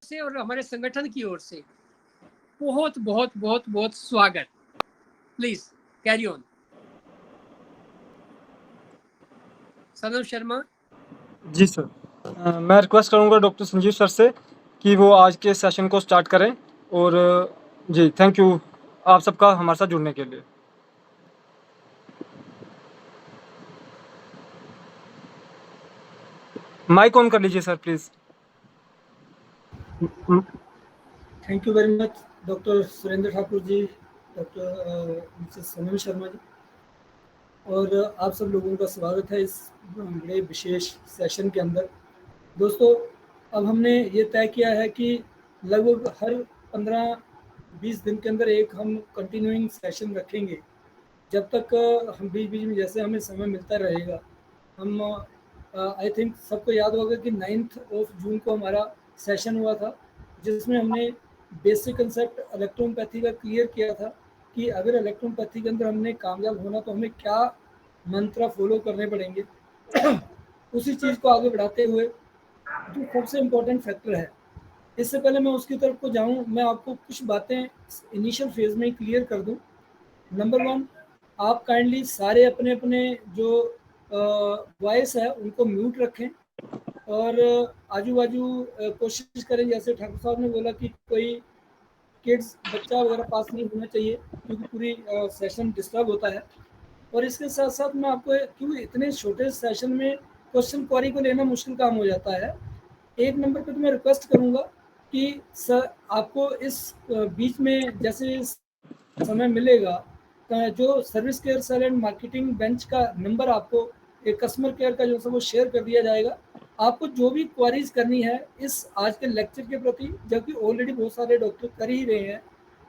से और हमारे संगठन की ओर से बहुत बहुत बहुत बहुत स्वागत। Please carry on. Sanam Sharma. जी सर, मैं रिक्वेस्ट करूंगा डॉक्टर संजीव सर से कि वो आज के सेशन को स्टार्ट करें। और जी थैंक यू आप सबका हमारे साथ जुड़ने के लिए। माइक ऑन कर लीजिए sir please. Thank you very much doctor Surendra Thakur ji, doctor Mrs Sanam Sharma ji, और आप सब लोगों का स्वागत है इस बड़े विशेष सेशन के अंदर। दोस्तों, अब हमने ये तय किया है कि लगभग हर 15-20 दिन के अंदर एक हम कंटिन्यूइंग सेशन रखेंगे, जब तक हम बीच बीच में जैसे हमें समय मिलता रहेगा। हम आई थिंक सबको याद होगा कि 9 जून को हमारा सेशन हुआ था, जिसमें हमने बेसिक कंसेप्ट इलेक्ट्रोपैथी का क्लियर किया था कि अगर इलेक्ट्रोपैथी के अंदर हमने कामयाब होना तो हमें क्या मंत्र फॉलो करने पड़ेंगे। उसी चीज़ को आगे बढ़ाते हुए जो सबसे इम्पोर्टेंट फैक्टर है, इससे पहले मैं उसकी तरफ को जाऊं, मैं आपको कुछ बातें इनिशियल फेज में क्लियर कर दूं। नंबर 1, आप काइंडली सारे अपने अपने जो वॉइस है उनको म्यूट रखें और आजू बाजू कोशिश करें, जैसे ठाकुर साहब ने बोला कि कोई किड्स बच्चा वगैरह पास नहीं होना चाहिए, क्योंकि पूरी सेशन डिस्टर्ब होता है। और इसके साथ साथ मैं आपको, क्योंकि इतने छोटे सेशन में क्वेश्चन क्वेरी को लेना मुश्किल काम हो जाता है, एक नंबर पे तो मैं रिक्वेस्ट करूंगा कि सर आपको इस बीच में जैसे समय मिलेगा, जो service care cell and marketing bench का नंबर आपको एक कस्टमर केयर का जो सब वो शेयर कर दिया जाएगा। आपको जो भी क्वारीज करनी है इस आज के लेक्चर के प्रति, जबकि ऑलरेडी बहुत सारे डॉक्टर कर ही रहे हैं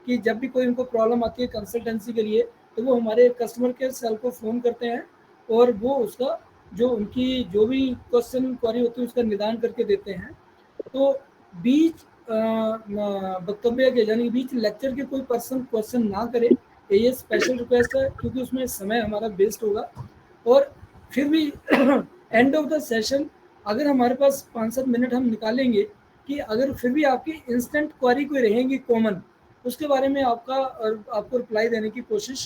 कि जब भी कोई उनको प्रॉब्लम आती है कंसल्टेंसी के लिए, तो वो हमारे कस्टमर केयर सेल को फ़ोन करते हैं और वो उसका जो उनकी जो भी क्वेश्चन क्वारी होती है उसका निदान करके देते हैं। तो बीच वक्तव्य के यानी बीच लेक्चर के कोई पर्सन क्वेश्चन ना करे, ये स्पेशल रिक्वेस्ट है, क्योंकि उसमें समय हमारा वेस्ट होगा। और फिर भी एंड ऑफ द सेशन अगर हमारे पास 5-7 मिनट हम निकालेंगे कि अगर फिर भी आपकी इंस्टेंट क्वारी कोई रहेंगी कॉमन, उसके बारे में आपको रिप्लाई देने की कोशिश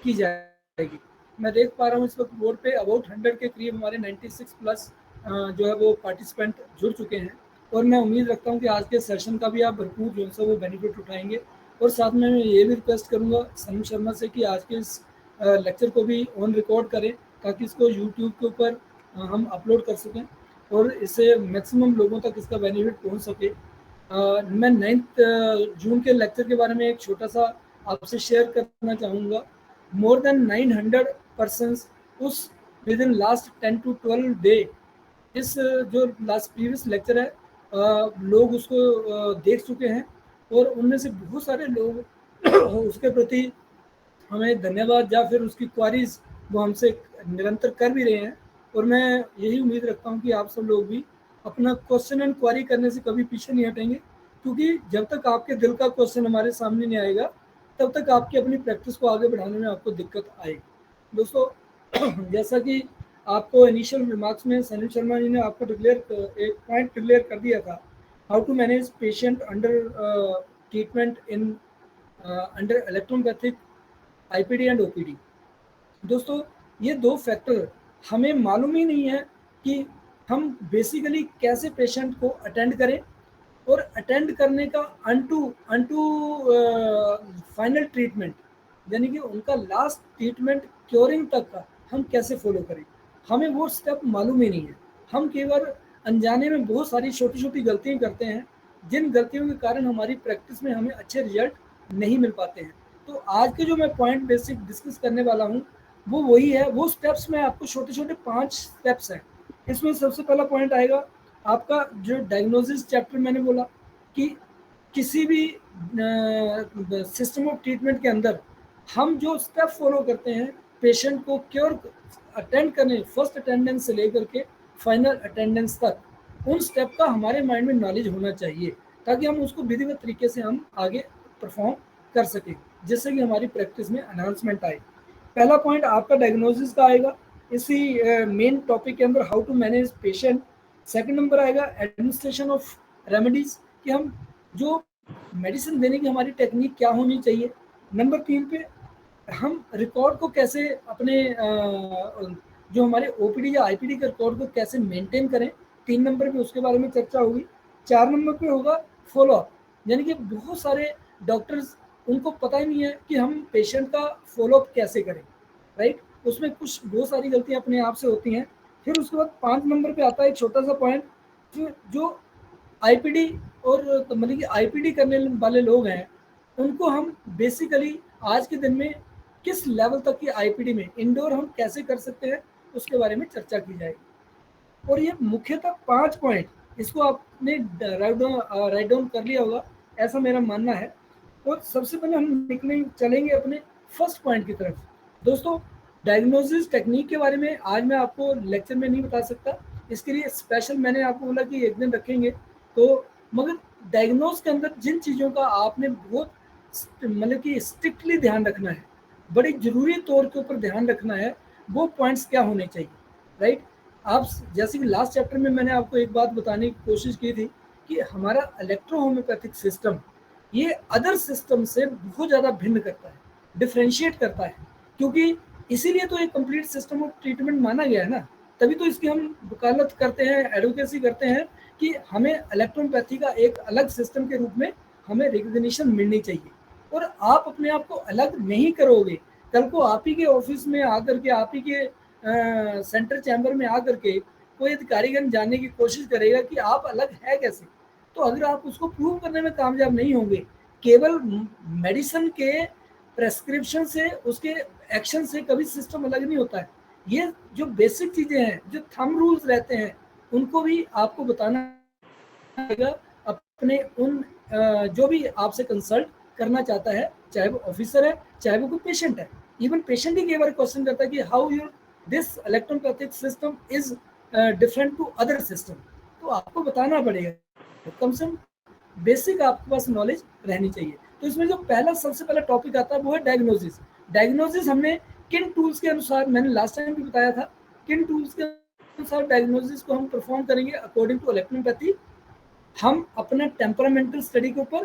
की जाएगी। मैं देख पा रहा हूँ इस वक्त बोर्ड पे अबाउट 100 के करीब हमारे 96 प्लस जो है वो पार्टिसिपेंट जुड़ चुके हैं, और मैं उम्मीद रखता हूँ कि आज के सेशन का भी आप भरपूर जो है वो बेनिफिट उठाएंगे। और साथ में मैं ये भी रिक्वेस्ट करूँगा सनम शर्मा से कि आज के इस लेक्चर को भी ऑन रिकॉर्ड करें, ताकि इसको यूट्यूब के ऊपर हम अपलोड कर सकें और इससे मैक्सिमम लोगों तक इसका बेनिफिट पहुँच सके। मैं 9 जून के लेक्चर के बारे में एक छोटा सा आपसे शेयर करना चाहूँगा। मोर देन 900 पर्सन्स उस with in last 10 to 12 day, इस जो लास्ट प्रीवियस लेक्चर है लोग उसको देख चुके हैं, और उनमें से बहुत सारे लोग उसके प्रति हमें धन्यवाद या फिर उसकी क्वारीज वो हमसे निरंतर कर भी रहे हैं। और मैं यही उम्मीद रखता हूँ कि आप सब लोग भी अपना क्वेश्चन एंड क्वारी करने से कभी पीछे नहीं हटेंगे, क्योंकि जब तक आपके दिल का क्वेश्चन हमारे सामने नहीं आएगा तब तक आपकी अपनी प्रैक्टिस को आगे बढ़ाने में आपको दिक्कत आएगी। दोस्तों, जैसा कि आपको इनिशियल रिमार्क्स में सनी शर्मा जी ने आपको एक पॉइंट डिक्लेयर कर दिया था, how to manage patient under treatment in under electropathic IPD and OPD. दोस्तों, ये दो फैक्टर हमें मालूम ही नहीं है कि हम बेसिकली कैसे पेशेंट को अटेंड करें, और अटेंड करने का अनटू फाइनल ट्रीटमेंट, यानी कि उनका लास्ट ट्रीटमेंट क्योरिंग तक का हम कैसे फॉलो करें, हमें वो स्टेप मालूम ही नहीं है। हम केवल अनजाने में बहुत सारी छोटी छोटी गलतियां करते हैं, जिन गलतियों के कारण हमारी प्रैक्टिस में हमें अच्छे रिजल्ट नहीं मिल पाते हैं। तो आज के जो मैं पॉइंट बेसिक डिस्कस करने वाला हूँ वो वही है, वो स्टेप्स में आपको छोटे छोटे 5 स्टेप्स हैं। इसमें सबसे पहला पॉइंट आएगा आपका जो डायग्नोसिस चैप्टर, मैंने बोला कि किसी भी सिस्टम ऑफ ट्रीटमेंट के अंदर हम जो स्टेप फॉलो करते हैं पेशेंट को क्योर अटेंड करने, फर्स्ट अटेंडेंस से लेकर के फाइनल अटेंडेंस तक, उन स्टेप का हमारे माइंड में नॉलेज होना चाहिए, ताकि हम उसको विधिवत तरीके से हम आगे परफॉर्म कर सकें, जिससे कि हमारी प्रैक्टिस में एनहांसमेंट आए। पहला पॉइंट आपका डायग्नोसिस का आएगा इसी मेन टॉपिक के अंदर, how to manage patient. Second number आएगा एडमिनिस्ट्रेशन ऑफ रेमेडीज, कि हम जो मेडिसिन देने की हमारी टेक्निक क्या होनी चाहिए। नंबर 3 पे हम रिकॉर्ड को कैसे अपने जो हमारे ओपीडी या आईपीडी के रिकॉर्ड को कैसे मेंटेन करें। 3 नंबर पे उसके बारे में चर्चा होगी। 4 नंबर पे होगा फॉलोअप, यानी कि बहुत सारे डॉक्टर्स उनको पता ही नहीं है कि हम पेशेंट का फॉलोअप कैसे करें, राइट। उसमें कुछ बहुत सारी गलतियां अपने आप से होती हैं। फिर उसके बाद 5 नंबर पे आता है एक छोटा सा पॉइंट, जो आईपीडी और मतलब कि आईपीडी करने वाले लोग हैं उनको हम बेसिकली आज के दिन में किस लेवल तक की आईपीडी में इंडोर हम कैसे कर सकते हैं उसके बारे में चर्चा की जाएगी। और ये मुख्यतः 5 पॉइंट, इसको आपने राइट डाउन कर लिया होगा ऐसा मेरा मानना है। और सबसे पहले हम चलेंगे अपने फर्स्ट पॉइंट की तरफ। दोस्तों, डायग्नोसिस टेक्निक के बारे में आज मैं आपको लेक्चर में नहीं बता सकता, इसके लिए स्पेशल मैंने आपको बोला कि एक दिन रखेंगे। तो मगर डायग्नोस के अंदर जिन चीज़ों का आपने बहुत मतलब कि स्ट्रिक्टली ध्यान रखना है, बड़ी ज़रूरी तौर के ऊपर ध्यान रखना है, वो पॉइंट्स क्या होने चाहिए, राइट। आप जैसे कि लास्ट चैप्टर में मैंने आपको एक बात बताने की कोशिश की थी कि हमारा इलेक्ट्रो होम्योपैथिक सिस्टम ये अदर सिस्टम से बहुत ज़्यादा भिन्न करता है, डिफ्रेंशिएट करता है, क्योंकि इसीलिए तो एक कंप्लीट सिस्टम ऑफ ट्रीटमेंट माना गया है ना। तभी तो इसकी हम वकालत करते हैं, एडवोकेसी करते हैं कि हमें इलेक्ट्रोपैथी का एक अलग सिस्टम के रूप में हमें रिकग्निशन मिलनी चाहिए। और आप अपने आप को अलग नहीं करोगे, कल को आप ही के ऑफिस में आकर के, आप ही के सेंटर चैम्बर में आकर के कोई अधिकारीगण जानने की कोशिश करेगा कि आप अलग है कैसे, तो अगर आप उसको प्रूव करने में कामयाब नहीं होंगे, केवल मेडिसिन के प्रेस्क्रिप्शन से, उसके एक्शन से कभी सिस्टम अलग नहीं होता है। ये जो बेसिक चीज़ें हैं, जो थंब रूल्स रहते हैं, उनको भी आपको बताना पड़ेगा अपने उन जो भी आपसे कंसल्ट करना चाहता है, चाहे वो ऑफिसर है, चाहे वो कोई पेशेंट है। इवन पेशेंट ही कई बार क्वेश्चन करता है कि how your this electropathic system is different to other system. तो आपको बताना पड़ेगा, कम से कम बेसिक आपके पास नॉलेज रहनी चाहिए। तो इसमें जो पहला सबसे पहला टॉपिक आता है वो है डायग्नोसिस। डायग्नोसिस हमने किन टूल्स के अनुसार, मैंने लास्ट टाइम भी बताया था, किन टूल्स के अनुसार डायग्नोसिस को हम परफॉर्म करेंगे अकॉर्डिंग टू इलेक्ट्रोपैथी। हम अपना टेम्परामेंटल स्टडी के ऊपर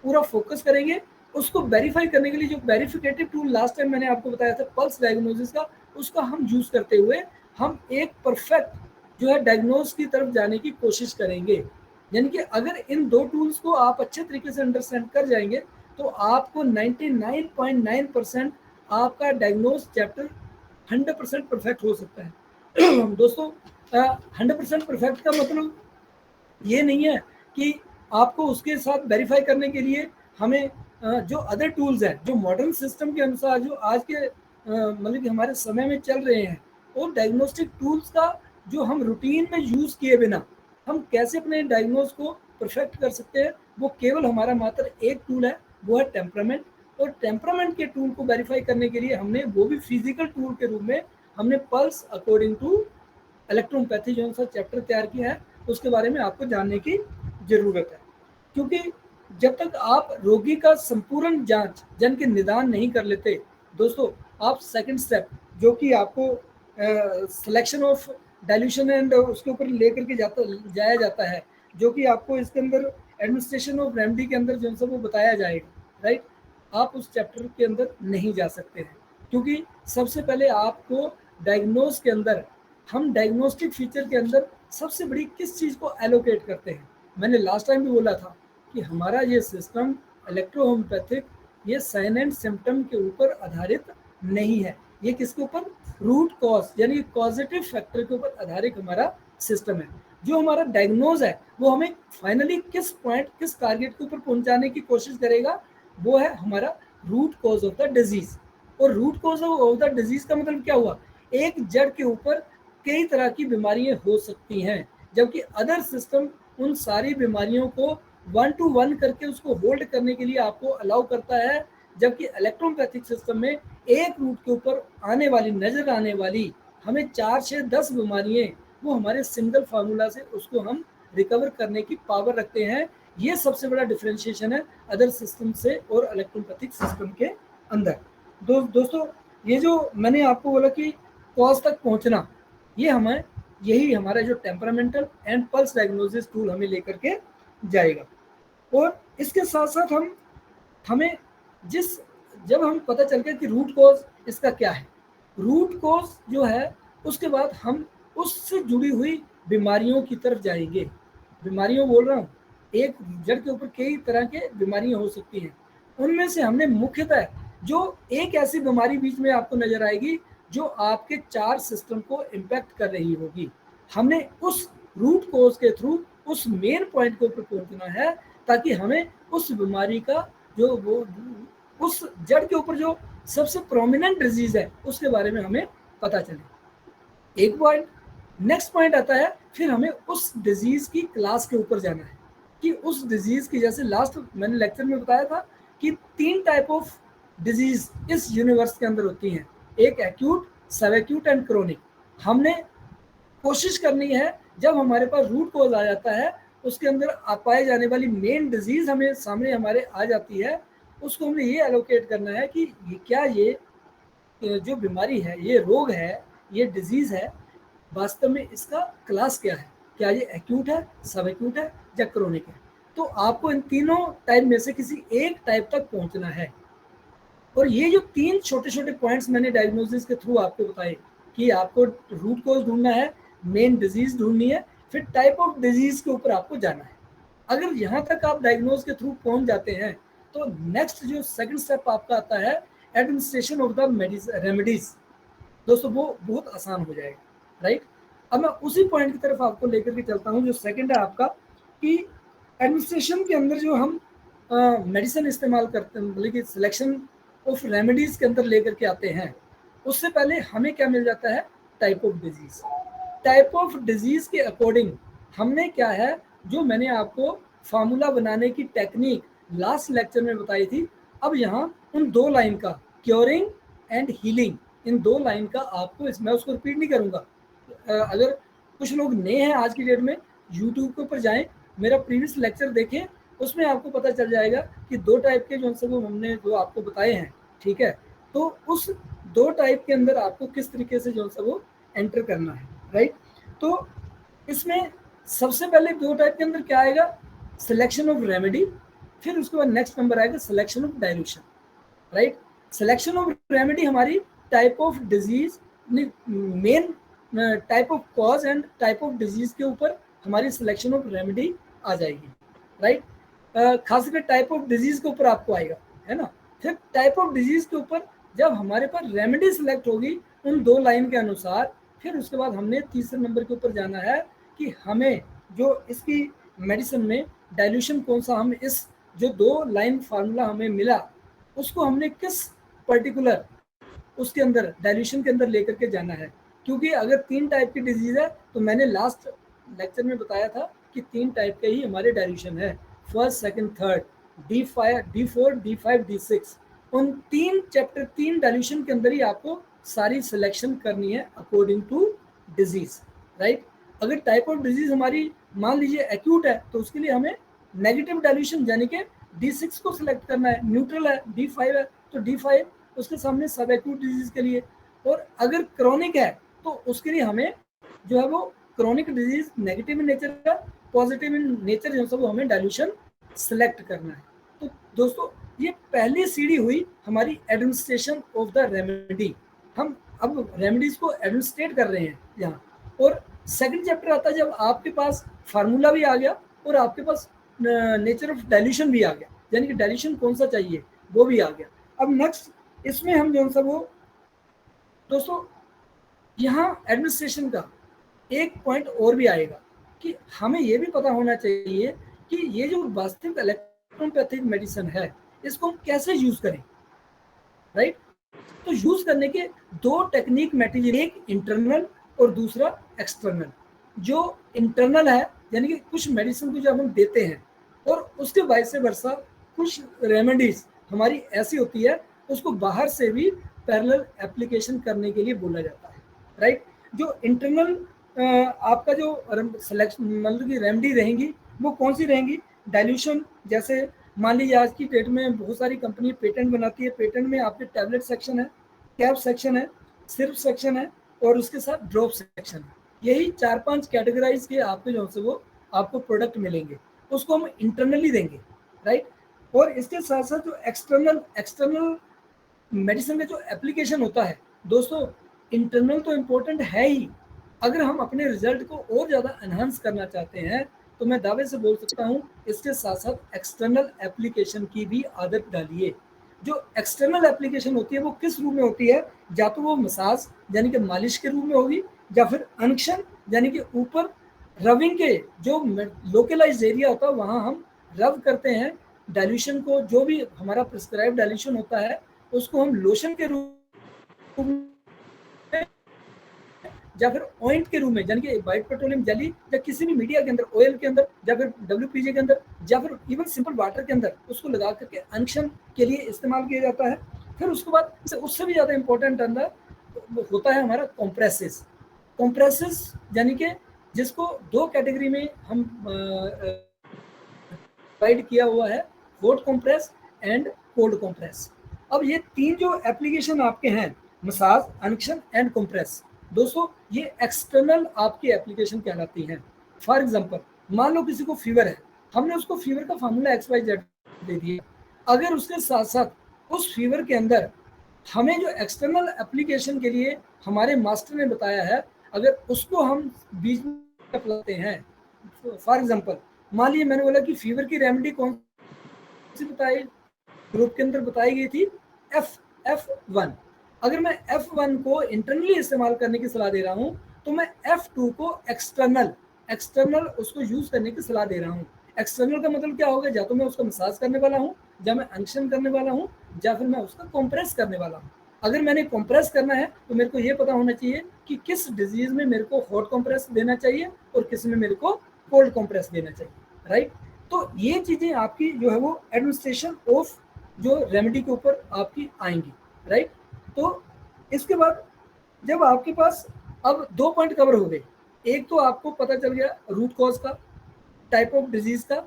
पूरा फोकस करेंगे। उसको वेरीफाई करने के लिए जो वेरिफिकेटिव टूल लास्ट टाइम मैंने आपको बताया था पल्स डायग्नोसिस का, उसका हम यूज करते हुए हम एक परफेक्ट जो है डायग्नोस की तरफ जाने की कोशिश करेंगे। यानी कि अगर इन दो टूल्स को आप अच्छे तरीके से अंडरस्टैंड कर जाएंगे तो आपको 99.9% आपका डायग्नोस चैप्टर 100% परफेक्ट हो सकता है। दोस्तों, 100% परफेक्ट का मतलब ये नहीं है कि आपको उसके साथ वेरीफाई करने के लिए हमें जो अदर टूल्स हैं, जो मॉडर्न सिस्टम के अनुसार जो आज के मतलब कि हमारे समय में चल रहे हैं, और डायग्नोस्टिक टूल्स का जो हम रूटीन में यूज़ किए बिना हम कैसे अपने डायग्नोस को परफेक्ट कर सकते हैं, वो केवल हमारा मात्र एक टूल है, वो है टेम्परामेंट। और टेम्परामेंट के टूल को वेरीफाई करने के लिए हमने वो भी फिजिकल टूल के रूप में हमने पल्स अकॉर्डिंग टू इलेक्ट्रोपैथी जो सा चैप्टर तैयार किया है, उसके बारे में आपको जानने की ज़रूरत है। क्योंकि जब तक आप रोगी का संपूर्ण जांच जन के निदान नहीं कर लेते दोस्तों, आप सेकंड स्टेप जो कि आपको सिलेक्शन ऑफ डाइल्यूशन एंड उसके ऊपर लेकर के जाया जाता है, जो कि आपको इसके अंदर एडमिनिस्ट्रेशन ऑफ रेमेडी के अंदर जो सब वो बताया जाएगा, राइट। आप उस चैप्टर के अंदर नहीं जा सकते हैं, क्योंकि सबसे पहले आपको डायग्नोस के अंदर, हम डायग्नोस्टिक फीचर के अंदर सबसे बड़ी किस चीज़ को एलोकेट करते हैं। मैंने लास्ट टाइम भी बोला था कि हमारा ये सिस्टम इलेक्ट्रो होम्योपैथिक ये साइन एंड सिम्टम के ऊपर आधारित नहीं है, ये किसके ऊपर, रूट कॉज यानी कॉजेटिव फैक्टर के ऊपर आधारित हमारा सिस्टम है। जो हमारा डायग्नोज है वो हमें फाइनली किस पॉइंट, किस टारगेट के ऊपर पहुंचाने की कोशिश करेगा, वो है हमारा root cause of the disease. और root cause of the disease का मतलब क्या हुआ, एक जड़ के ऊपर कई तरह की बीमारियां हो सकती हैं, जबकि अदर सिस्टम उन सारी बीमारियों को 1 to 1 करके उसको होल्ड करने के लिए आपको अलाउ करता है, जबकि इलेक्ट्रोपैथिक सिस्टम में एक रूट के ऊपर आने वाली, नजर आने वाली हमें 4, 6, 10 बीमारियां, वो हमारे सिंगल फार्मूला से उसको हम रिकवर करने की पावर रखते हैं। ये सबसे बड़ा डिफरेंशिएशन है अदर सिस्टम से और इलेक्ट्रोपैथिक सिस्टम के अंदर। दोस्तों, ये जो मैंने आपको बोला कि कॉज तक पहुंचना, ये हमें यही हमारा जो temperamental and pulse diagnosis tool हमें लेकर के जाएगा। और इसके साथ साथ हमें जब हम पता चल गया कि रूट कॉज इसका क्या है, रूट कॉज जो है उसके बाद हम उससे जुड़ी हुई बीमारियों की तरफ जाएंगे। बीमारियों बोल रहा हूँ, एक जड़ के ऊपर कई तरह के बीमारियां हो सकती हैं, उनमें से हमने मुख्यतः जो एक ऐसी बीमारी बीच में आपको नजर आएगी जो आपके 4 सिस्टम को इम्पैक्ट कर रही होगी, हमने उस रूट कोज के थ्रू उस मेन पॉइंट के ऊपर पहुंचना है ताकि हमें उस बीमारी का जो वो उस जड़ के ऊपर जो सबसे प्रोमिनेंट डिजीज है उसके बारे में हमें पता चले। एक पॉइंट, नेक्स्ट पॉइंट आता है फिर हमें उस डिजीज की क्लास के ऊपर जाना है कि उस डिजीज की, जैसे लास्ट मैंने लेक्चर में बताया था कि 3 टाइप ऑफ डिजीज इस यूनिवर्स के अंदर होती हैं, एक एक्यूट, सब एक्यूट एंड क्रोनिक। हमने कोशिश करनी है जब हमारे पास रूट कॉज आ जाता है उसके अंदर पाए जाने वाली मेन डिजीज हमें सामने हमारे आ जाती है, उसको हमने ये एलोकेट करना है कि ये जो बीमारी है, ये रोग है, ये डिजीज है, वास्तव में इसका क्लास क्या है, क्या ये एक्यूट है, सब एक्यूट है या क्रोनिक है। तो आपको इन तीनों टाइप में से किसी एक टाइप तक पहुंचना है। और ये जो 3 छोटे छोटे पॉइंट्स मैंने डायग्नोसिस के थ्रू आपको बताए कि आपको रूट कॉज ढूंढना है, मेन डिजीज ढूंढनी है, फिर टाइप ऑफ डिजीज के ऊपर आपको जाना है। अगर यहाँ तक आप डायग्नोज के थ्रू पहुंच जाते हैं तो नेक्स्ट जो सेकंड स्टेप आपका आता है एडमिनिस्ट्रेशन ऑफ द रेमेडीज। दोस्तों वो बहुत आसान हो जाएगा, राइट। अब मैं उसी पॉइंट की तरफ आपको लेकर के चलता हूँ जो सेकंड है आपका, कि एडमिनिस्ट्रेशन के अंदर जो हम मेडिसिन इस्तेमाल करते हैं, मतलब कि सिलेक्शन ऑफ रेमेडीज के अंदर लेकर के आते हैं, उससे पहले हमें क्या मिल जाता है, type of disease. Type of disease के अकॉर्डिंग हमने क्या है, जो मैंने आपको फार्मूला बनाने की टेक्निक लास्ट लेक्चर में बताई थी, अब यहाँ उन 2 लाइन का, curing and healing, in 2 line का आपको मैं उसको रिपीट नहीं करूँगा। अगर कुछ लोग नए हैं आज की डेट में, यूट्यूब के ऊपर जाएं, मेरा प्रीवियस लेक्चर देखें, उसमें आपको पता चल जाएगा कि 2 टाइप के जो सब हमने जो आपको बताए हैं, ठीक है। तो उस 2 टाइप के अंदर आपको किस तरीके से जो सब वो एंटर करना है, राइट। तो इसमें सबसे पहले 2 टाइप के अंदर क्या आएगा, सिलेक्शन ऑफ रेमेडी, फिर उसके बाद नेक्स्ट नंबर आएगा selection of dilution, right. Selection of remedy हमारी type of disease, main type of cause and type of disease के ऊपर हमारी सिलेक्शन ऑफ रेमेडी आ जाएगी, राइट। खासकर टाइप ऑफ डिजीज के ऊपर आपको आएगा, है ना। फिर टाइप ऑफ डिजीज के ऊपर जब हमारे पास रेमेडी सिलेक्ट होगी उन 2 लाइन के अनुसार, फिर उसके बाद हमने तीसरे नंबर के ऊपर जाना है कि हमें जो इसकी मेडिसिन में डाइल्यूशन कौन सा, हम इस जो 2 लाइन फार्मूला हमें मिला उसको हमने किस पर्टिकुलर उसके अंदर डाइल्यूशन के अंदर लेकर के जाना है। क्योंकि अगर 3 टाइप की डिजीज है तो मैंने लास्ट लेक्चर में बताया था कि 3 टाइप के ही हमारे डाइल्यूशन है, first, second, third, D5, D4, D5, D6। उन 3 चैप्टर 3 डाइल्यूशन के अंदर ही आपको सारी सिलेक्शन करनी है अकॉर्डिंग टू डिजीज, राइट। अगर टाइप ऑफ डिजीज हमारी मान लीजिए एक्यूट है तो उसके लिए हमें नेगेटिव डाइल्यूशन यानी कि D6 को सिलेक्ट करना है, न्यूट्रल है D5 है तो D5 उसके सामने सब एक्यूट डिजीज के लिए। और अगर क्रोनिक है तो उसके लिए हमें जो है वो chronic disease negative in nature है, पॉजिटिव इन नेचर जो सब हमें डाइल्यूशन सिलेक्ट करना है। तो दोस्तों ये पहली सीढ़ी हुई हमारी एडमिनिस्ट्रेशन ऑफ द रेमेडी। हम अब रेमेडीज को एडमिनिस्ट्रेट कर रहे हैं यहाँ। और सेकंड चैप्टर आता है जब आपके पास फार्मूला भी आ गया और आपके पास नेचर ऑफ डाइल्यूशन भी आ गया, यानी कि डाइल्यूशन कौन सा चाहिए वो भी आ गया। अब नेक्स्ट इसमें हम जो सा वो दोस्तों यहाँ एडमिनिस्ट्रेशन का एक पॉइंट और भी आएगा कि हमें ये भी पता होना चाहिए कि ये जो वास्तविक इलेक्ट्रोपैथिक मेडिसिन है इसको हम कैसे यूज करें, राइट। तो यूज करने के 2 टेक्निक मेथड, एक इंटरनल और दूसरा एक्सटर्नल। जो इंटरनल है यानी कि कुछ मेडिसिन को जब हम देते हैं और उसके वाइस वर्सा कुछ रेमेडीज हमारी ऐसी होती है उसको बाहर से भी पैरेलल एप्लीकेशन करने के लिए बोला जाता है, राइट। जो इंटरनल आपका जो सिलेक्शन मतलब की रेमेडी रहेंगी वो कौन सी रहेंगी, डाइल्यूशन। जैसे मान लीजिए आज की डेट में बहुत सारी कंपनी पेटेंट बनाती है, पेटेंट में आपके टैबलेट सेक्शन है, कैप सेक्शन है, सिर्फ सेक्शन है और उसके साथ ड्रॉप सेक्शन है। यही 4-5 कैटेगराइज के आपके जो से वो आपको प्रोडक्ट मिलेंगे, उसको हम इंटरनली देंगे। राइट। और इसके साथ साथ जो एक्सटर्नल मेडिसिन में जो एप्लीकेशन होता है दोस्तों, इंटरनल तो इम्पोर्टेंट है ही, अगर हम अपने रिजल्ट को और ज़्यादा एनहांस करना चाहते हैं तो मैं दावे से बोल सकता हूँ इसके साथ साथ एक्सटर्नल एप्लीकेशन की भी आदत डालिए। जो एक्सटर्नल एप्लीकेशन होती है वो किस रूप में होती है, या तो वो मसाज यानी कि मालिश के रूप में होगी, या फिर अनक्शन यानी कि ऊपर रविंग के जो लोकलाइज एरिया होता है वहाँ हम रब करते हैं डाइल्यूशन को, जो भी हमारा प्रिस्क्राइब डाइल्यूशन होता है उसको हम लोशन के रूप में या फिर ऑइंट के रूप में यानी कि व्हाइट पेट्रोलियम जेली या किसी भी मीडिया के अंदर, ऑयल के अंदर, या फिर WPG के अंदर, या फिर इवन सिंपल वाटर के अंदर उसको लगा करके अनक्शन के लिए इस्तेमाल किया जाता है। फिर उसके बाद उससे भी ज़्यादा इंपॉर्टेंट अंदर होता है हमारा कॉम्प्रेसिस यानी कि जिसको दो कैटेगरी में हम डिवाइड किया हुआ है, hot compress and cold compress. अब ये तीन जो एप्लीकेशन आपके हैं, मसाज, अनक्शन एंड कंप्रेस, दोस्तों ये एक्सटर्नल आपकी एप्लीकेशन कहलाती हैं। फॉर एग्जांपल मान लो किसी को फीवर है, हमने उसको फीवर का फार्मूला XYZ दे दिया, अगर उसके साथ साथ उस फीवर के अंदर हमें जो एक्सटर्नल एप्लीकेशन के लिए हमारे मास्टर ने बताया है, अगर उसको हम बीच में अपनाते हैं, फॉर एग्जांपल मान लीजिए मैंने बोला कि फीवर की रेमेडी कौन सी बताई, ग्रुप के अंदर बताई गई थी F1। अगर मैं F1 को इंटरनली इस्तेमाल करने की सलाह दे रहा हूं तो मैं F2 को एक्सटर्नल उसको यूज करने की सलाह दे रहा हूं। एक्सटर्नल का मतलब क्या होगा, या तो मैं उसका मसाज करने वाला हूं, या मैं अनक्शन करने वाला हूं, या फिर मैं उसका कंप्रेस करने वाला हूं। अगर मैंने कंप्रेस करना है तो मेरे को ये पता होना चाहिए कि किस डिजीज में मेरे को हॉट कंप्रेस देना चाहिए और किस में मेरे को कोल्ड कंप्रेस देना चाहिए, राइट। तो ये चीजें आपकी जो है वो एडमिनिस्ट्रेशन ऑफ जो रेमेडी के ऊपर आपकी आएंगी, राइट। तो इसके बाद जब आपके पास अब 2 पॉइंट कवर हो गए, एक तो आपको पता चल गया रूट कॉज का, टाइप ऑफ डिजीज का,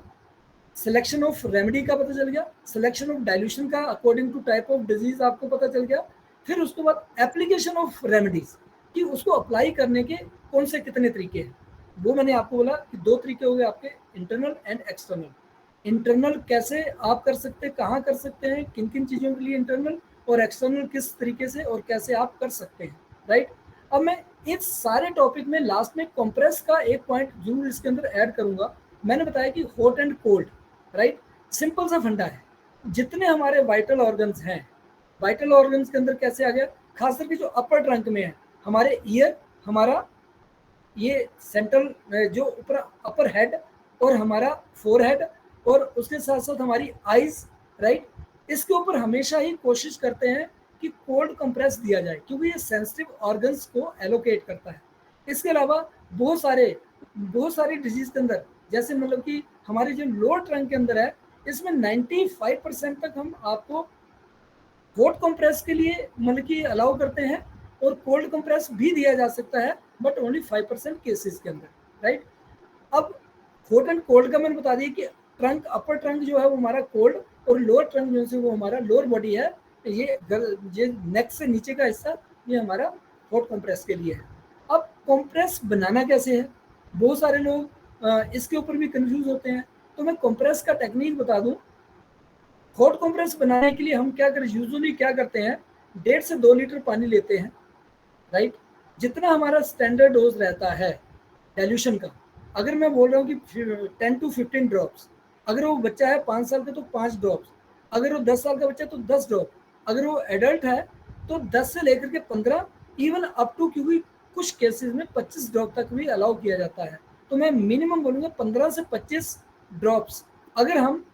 सिलेक्शन ऑफ रेमेडी का पता चल गया, सिलेक्शन ऑफ डाइल्यूशन का according to type of disease आपको पता चल गया। फिर उसके बाद एप्लीकेशन ऑफ रेमेडीज कि उसको अप्लाई करने के कौन से कितने तरीके हैं, वो मैंने आपको बोला कि 2 तरीके हो गए आपके, इंटरनल एंड एक्सटर्नल। इंटरनल कैसे आप कर सकते हैं, कहाँ कर सकते हैं, किन किन चीज़ों के लिए इंटरनल, और एक्सटर्नल किस तरीके से और कैसे आप कर सकते हैं, राइट। अब मैं इस सारे टॉपिक में लास्ट में कंप्रेस का एक पॉइंट जरूर इसके अंदर ऐड करूंगा। मैंने बताया कि hot and cold, right, simple सा फंडा है। जितने हमारे वाइटल ऑर्गन्स हैं, वाइटल ऑर्गन्स के अंदर कैसे आ गया, खास करके जो अपर ट्रंक में है, हमारे ईयर, हमारा ये सेंट्रल जो ऊपर अपर हेड, और हमारा फोरहेड, और उसके साथ साथ हमारी आईज, राइट, इसके ऊपर हमेशा ही कोशिश करते हैं कि कोल्ड कंप्रेस दिया जाए क्योंकि ये सेंसिटिव ऑर्गन्स को एलोकेट करता है। इसके अलावा बहुत सारी डिजीज के अंदर, जैसे मतलब कि हमारे जो लोअर ट्रंक के अंदर है, इसमें 95% तक हम आपको हॉट कंप्रेस के लिए मतलब कि अलाउ करते हैं, और कोल्ड कंप्रेस भी दिया जा सकता है बट ओनली 5% केसेस के अंदर, राइट। अब हॉट एंड कोल्ड का मैंने बता दिया कि ट्रंक, अपर ट्रंक जो है वो हमारा कोल्ड, और लोअर ट्रंक जो है वो हमारा लोअर बॉडी है, ये नेक से नीचे का हिस्सा ये हमारा हॉट कंप्रेस के लिए है। अब कंप्रेस बनाना कैसे है, बहुत सारे लोग इसके ऊपर भी कंफ्यूज होते हैं, तो मैं कंप्रेस का टेक्निक बता दूं। हॉट कंप्रेस बनाने के लिए हम यूजुअली क्या करते हैं, 1.5 से 2 लीटर पानी लेते हैं, राइट। जितना हमारा स्टैंडर्ड डोज रहता है डाइल्यूशन का, अगर मैं बोल रहा हूँ कि 10 to 15 ड्रॉप्स, अगर वो बच्चा है 5 साल का तो 5 ड्रॉप्स, अगर वो 10 साल का बच्चा है तो 10 ड्रॉप, अगर वो एडल्ट है तो 10 से लेकर के 15, इवन अप टू, क्योंकि कुछ केसेस में 25 ड्रॉप तक भी अलाउ किया जाता है। तो मैं मिनिमम बोलूँगा 15 से 25 ड्रॉप्स। अगर हम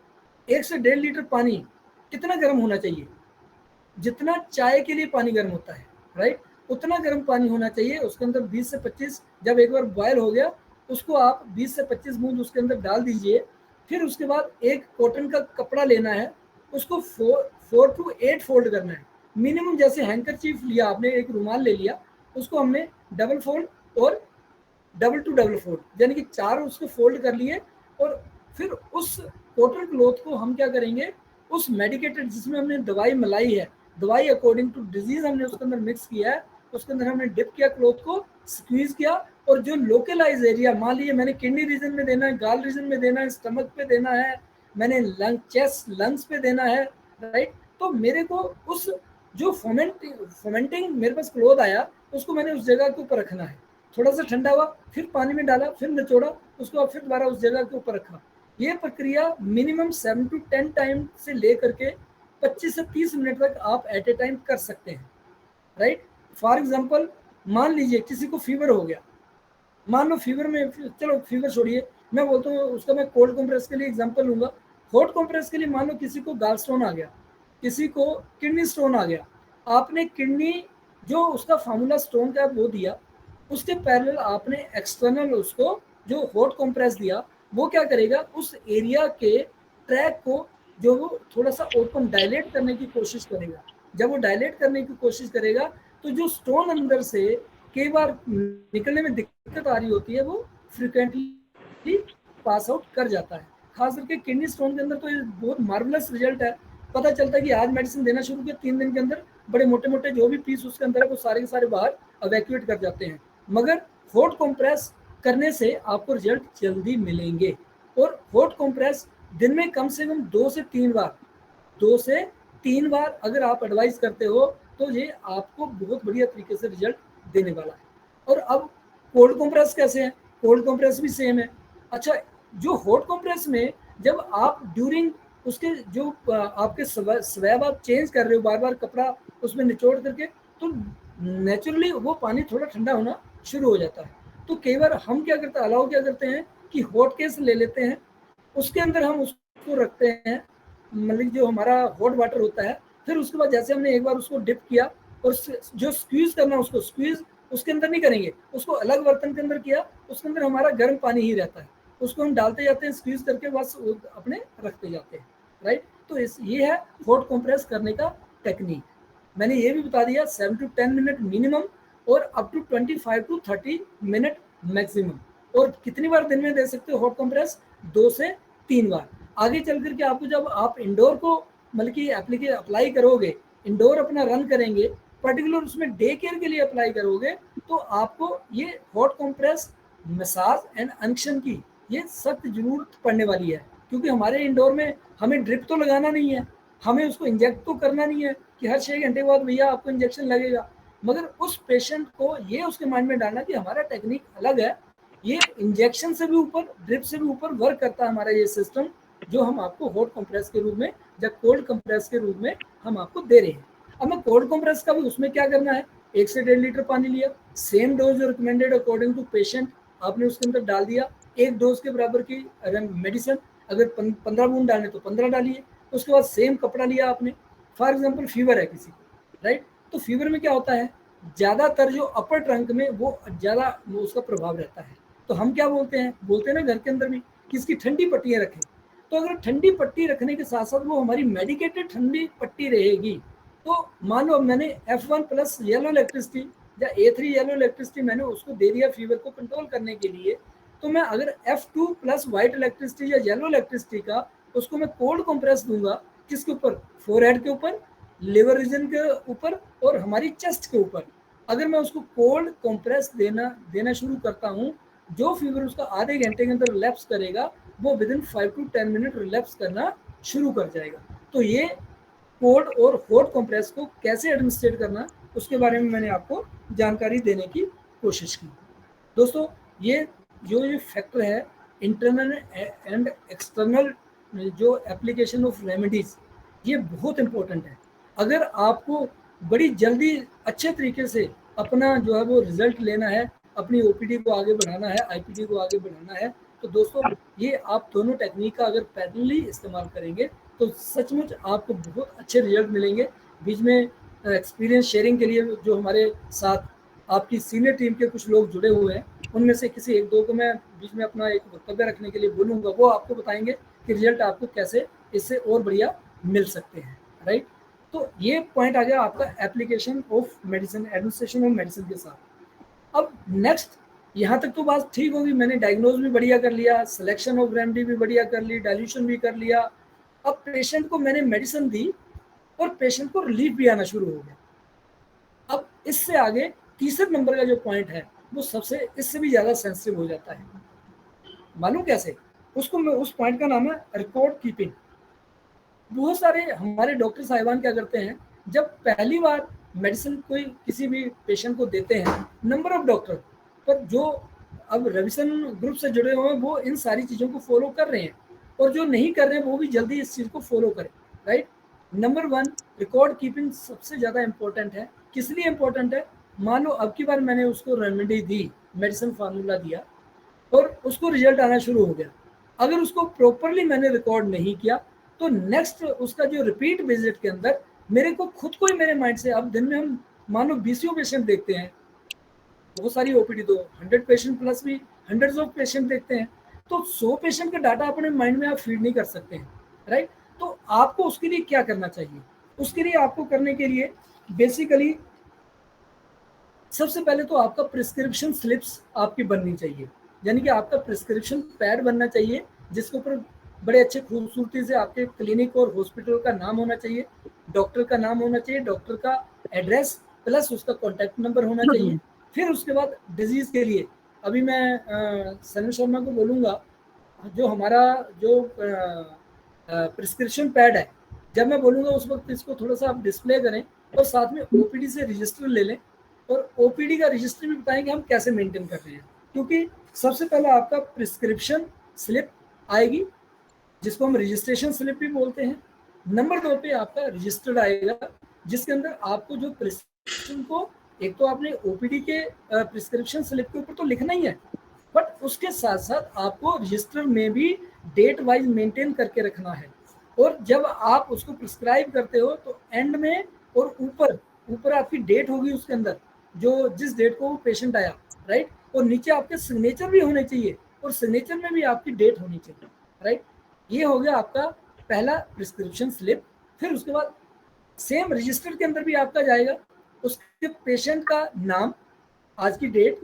1 से 1.5 लीटर पानी, कितना गर्म होना चाहिए, जितना चाय के लिए पानी गर्म होता है, राइट, उतना गर्म पानी होना चाहिए। उसके अंदर 20 से 25, जब एक बार बॉयल हो गया उसको आप 20 से 25 बूंद उसके अंदर डाल दीजिए। फिर उसके बाद एक कॉटन का कपड़ा लेना है, उसको 4 to 8 फोल्ड करना है मिनिमम। जैसे हैंकरचीफ लिया आपने, एक रुमाल ले लिया, उसको हमने डबल फोल्ड और डबल टू डबल फोल्ड यानी कि 4 उसको फोल्ड कर लिए, और फिर उस कॉटन क्लॉथ को हम क्या करेंगे, उस मेडिकेटेड जिसमें हमने दवाई मलाई है, दवाई अकॉर्डिंग टू डिजीज हमने उसके अंदर मिक्स किया है, उसके अंदर हमने डिप किया क्लॉथ को, स्क्वीज किया, और जो लोकलाइज एरिया, मान लीजिए मैंने किडनी रीजन में देना है, गाल रीजन में देना है, स्टमक पे देना है, मैंने चेस्ट लंग्स पे देना है, राइट। तो मेरे को उस जो फोमेंटिंग मेरे पास क्लोथ आया उसको मैंने उस जगह के ऊपर रखना है, थोड़ा सा ठंडा हुआ फिर पानी में डाला, फिर निचोड़ा, उसको बाद फिर दोबारा उस जगह के ऊपर रखा। ये प्रक्रिया मिनिमम 7 to 10 टाइम से लेकर के 25 से 30 मिनट तक आप एट ए टाइम कर सकते हैं, राइट। फॉर एग्जाम्पल मान लीजिए किसी को फीवर हो गया, मान लो फीवर में, चलो फीवर छोड़िए, मैं बोलता हूँ उसका मैं कोल्ड कंप्रेस के लिए एग्जांपल लूंगा। हॉट कंप्रेस के लिए मान लो किसी को गाल स्टोन आ गया, किसी को किडनी स्टोन आ गया, आपने किडनी जो उसका फार्मूला स्टोन का वो दिया, उसके पैरेलल आपने एक्सटर्नल उसको जो हॉट कंप्रेस दिया, वो क्या करेगा, उस एरिया के ट्रैक को जो वो थोड़ा सा ओपन डायलेट करने की कोशिश करेगा। जब वो डायलेट करने की कोशिश करेगा तो जो स्टोन अंदर से कई बार निकलने में दिक्कत आ रही होती है वो फ्रिक्वेंटली पास आउट कर जाता है। खास करके किडनी स्टोन के अंदर तो ये बहुत मार्वलस रिजल्ट है। पता चलता है कि आज मेडिसिन देना शुरू किया, 3 दिन के अंदर बड़े मोटे मोटे जो भी पीस उसके अंदर है वो सारे के सारे बाहर एवैक्यूएट कर जाते हैं। मगर हॉट कंप्रेस करने से आपको रिजल्ट जल्दी मिलेंगे। और हॉट कंप्रेस दिन में कम से कम 2 से 3 बार अगर आप एडवाइस करते हो तो ये आपको बहुत बढ़िया तरीके से रिजल्ट देने वाला है। और अब कोल्ड कंप्रेस कैसे है, कोल्ड कंप्रेस भी सेम है। अच्छा, जो हॉट कंप्रेस में जब आप ड्यूरिंग उसके जो आपके स्वैब आप चेंज कर रहे हो बार बार कपड़ा उसमें निचोड़ करके, तो नेचुरली वो पानी थोड़ा ठंडा होना शुरू हो जाता है। तो कई बार हम क्या करते हैं, अलाउ क्या करते हैं कि हॉट केस ले लेते हैं, उसके अंदर हम उसको रखते हैं, मतलब जो हमारा हॉट वाटर होता है, फिर उसके बाद जैसे हमने एक बार उसको डिप किया और जो स्क्वीज करना उसको स्क्वीज उसके अंदर नहीं करेंगे, उसको अलग बर्तन के अंदर किया, उसके अंदर हमारा गर्म पानी ही रहता है, उसको हम डालते जाते हैं स्क्वीज करके, बस अपने रखते जाते हैं, राइट। तो ये है हॉट कंप्रेस करने का टेक्निक। मैंने ये भी बता दिया 7 to 10 मिनट मिनिमम और up to 25 to 30 minute maximum. और कितनी बार दिन में दे सकते हो हॉट कंप्रेस, 2 से 3 बार। आगे चल करके आपको जब आप इंडोर को मतलब कि अप्लाई करोगे, इंडोर अपना रन करेंगे, पर्टिकुलर उसमें डे केयर के लिए अप्लाई करोगे, तो आपको ये हॉट कंप्रेस मसाज एंड अनक्शन की ये सख्त जरूरत पड़ने वाली है। क्योंकि हमारे इंडोर में हमें ड्रिप तो लगाना नहीं है, हमें उसको इंजेक्ट तो करना नहीं है कि हर 6 घंटे बाद भैया आपको इंजेक्शन लगेगा। मगर उस पेशेंट को ये उसके माइंड में डालना कि हमारा टेक्निक अलग है, ये इंजेक्शन से भी ऊपर, ड्रिप से भी ऊपर वर्क करता है हमारा ये सिस्टम, जो हम आपको हॉट कंप्रेस के रूप में या कोल्ड कंप्रेस के रूप में हम आपको दे रहे हैं। अब मैं कोल्ड कंप्रेस का भी उसमें क्या करना है, 1 से 1.5 लीटर पानी लिया, same dose recommended according to patient आपने उसके अंदर डाल दिया, 1 डोज के बराबर की मेडिसिन, अगर 15 बूंद डालने तो 15 डालिए। उसके बाद सेम कपड़ा लिया आपने, फॉर एग्जाम्पल फीवर है किसी को, राइट। तो फीवर में क्या होता है, ज़्यादातर जो अपर ट्रंक में वो ज़्यादा उसका प्रभाव रहता है। तो हम क्या बोलते हैं ना घर के अंदर भी कि इसकी ठंडी पट्टियाँ रखें। तो अगर ठंडी पट्टी रखने के साथ साथ वो हमारी मेडिकेटेड ठंडी पट्टी रहेगी, तो मान लो मैंने F1 प्लस येलो इलेक्ट्रिसिटी या A3 येलो इलेक्ट्रिसिटी मैंने उसको दे दिया फीवर को कंट्रोल करने के लिए, तो मैं अगर F2 प्लस वाइट इलेक्ट्रिसिटी या येलो इलेक्ट्रिसिटी का उसको मैं कोल्ड कंप्रेस दूंगा, किसके ऊपर, फोरहेड के ऊपर, लिवर रीजन के ऊपर और हमारी चेस्ट के ऊपर। अगर मैं उसको कोल्ड कंप्रेस देना शुरू करता हूँ, जो फीवर उसका आधे घंटे के अंदर रिलैप्स करेगा वो विदिन 5 to 10 मिनट रिलैप्स करना शुरू कर जाएगा। तो ये कोल्ड और हॉट कंप्रेस को कैसे एडमिनिस्ट्रेट करना उसके बारे में मैंने आपको जानकारी देने की कोशिश की। दोस्तों, ये जो फैक्टर है इंटरनल एंड एक्सटर्नल जो एप्लीकेशन ऑफ रेमेडीज, ये बहुत इम्पोर्टेंट है। अगर आपको बड़ी जल्दी अच्छे तरीके से अपना जो है वो रिजल्ट लेना है, अपनी ओपीडी को आगे बढ़ाना है, आईपीडी को आगे बढ़ाना है, तो दोस्तों ये आप दोनों टेक्निक का अगर पैरेलली इस्तेमाल करेंगे तो सचमुच आपको बहुत अच्छे रिजल्ट मिलेंगे। बीच में एक्सपीरियंस शेयरिंग के लिए जो हमारे साथ आपकी सीनियर टीम के कुछ लोग जुड़े हुए हैं, उनमें से किसी 1-2 को मैं बीच में अपना एक वक्तव्य रखने के लिए बोलूँगा, वो आपको बताएंगे कि रिजल्ट आपको कैसे इससे और बढ़िया मिल सकते हैं, राइट। तो ये पॉइंट आ गया आपका application of medicine, administration of medicine के साथ। अब नेक्स्ट, यहाँ तक तो बात ठीक होगी, मैंने डायग्नोज भी बढ़िया कर लिया, सिलेक्शन ऑफ रेमेडी भी बढ़िया कर ली, डाइल्यूशन भी कर लिया। अब पेशेंट को मैंने मेडिसिन दी और पेशेंट को रिलीफ भी आना शुरू हो गया। अब इससे आगे तीसरे नंबर का जो पॉइंट है वो सबसे इससे भी ज़्यादा सेंसिटिव हो जाता है। मालूम कैसे, उस पॉइंट का नाम है रिकॉर्ड कीपिंग। बहुत सारे हमारे डॉक्टर साहिबान क्या करते हैं, जब पहली बार मेडिसिन कोई किसी भी पेशेंट को देते हैं, नंबर ऑफ डॉक्टर पर जो अब रविसन ग्रुप से जुड़े हुए हैं वो इन सारी चीज़ों को फॉलो कर रहे हैं, और जो नहीं कर रहे हैं वो भी जल्दी इस चीज़ को फॉलो करें, राइट। नंबर 1, रिकॉर्ड कीपिंग सबसे ज़्यादा इंपॉर्टेंट है। किस लिए इंपॉर्टेंट है? मान लो अब की बार मैंने उसको रेमेडी दी, मेडिसिन फार्मूला दिया और उसको रिजल्ट आना शुरू हो गया, अगर उसको प्रॉपरली मैंने रिकॉर्ड नहीं किया तो नेक्स्ट उसका जो रिपीट विजिट के अंदर मेरे को खुद को ही मेरे माइंड से, अब दिन में हम मान लो 20 पेशेंट देखते हैं, बहुत सारी ओपीडी तो 100 पेशेंट प्लस भी हंड्रेड्स ऑफ पेशेंट देखते हैं, तो 100 पेशेंट का डाटा अपने माइंड में आप फीड नहीं कर सकते हैं, राइट। तो आपको उसके लिए क्या करना चाहिए? उसके लिए आपको करने के लिए बेसिकली सबसे पहले तो आपका प्रिस्क्रिप्शन स्लिप्स आपकी बननी चाहिए, यानी कि आपका प्रिस्क्रिप्शन पैड बनना चाहिए जिसके ऊपर बड़े अच्छे खूबसूरती से आपके क्लिनिक और हॉस्पिटल का नाम होना चाहिए, डॉक्टर का नाम होना चाहिए, डॉक्टर का एड्रेस प्लस उसका कॉन्टैक्ट नंबर होना चाहिए। फिर उसके बाद डिजीज़ के लिए अभी मैं सनी शर्मा को बोलूँगा, जो हमारा जो प्रिस्क्रिप्शन पैड है, जब मैं बोलूँगा उस वक्त इसको थोड़ा सा आप डिस्प्ले करें और साथ में ओपीडी से रजिस्टर ले लें, और ओपीडी का रजिस्टर भी बताएंगे हम कैसे मेंटेन कर रहे हैं। क्योंकि सबसे पहला आपका प्रिस्क्रिप्शन स्लिप आएगी जिसको हम रजिस्ट्रेशन स्लिप भी बोलते हैं। नंबर 2 पे आपका रजिस्टर्ड आएगा जिसके अंदर आपको जो प्रिस्क्रिप्शन को, एक तो आपने ओपीडी के प्रिस्क्रिप्शन स्लिप के ऊपर तो लिखना ही है, बट उसके साथ साथ आपको रजिस्टर में भी डेट वाइज मेंटेन करके रखना है। और जब आप उसको प्रिस्क्राइब करते हो तो एंड में और ऊपर आपकी डेट होगी उसके अंदर, जो जिस डेट को वो पेशेंट आया, राइट, और नीचे आपके सिग्नेचर भी होने चाहिए और सिग्नेचर में भी आपकी डेट होनी चाहिए, राइट। ये हो गया आपका पहला प्रिस्क्रिप्शन स्लिप। फिर उसके बाद सेम रजिस्टर के अंदर भी आपका जाएगा उसके पेशेंट का नाम, आज की डेट,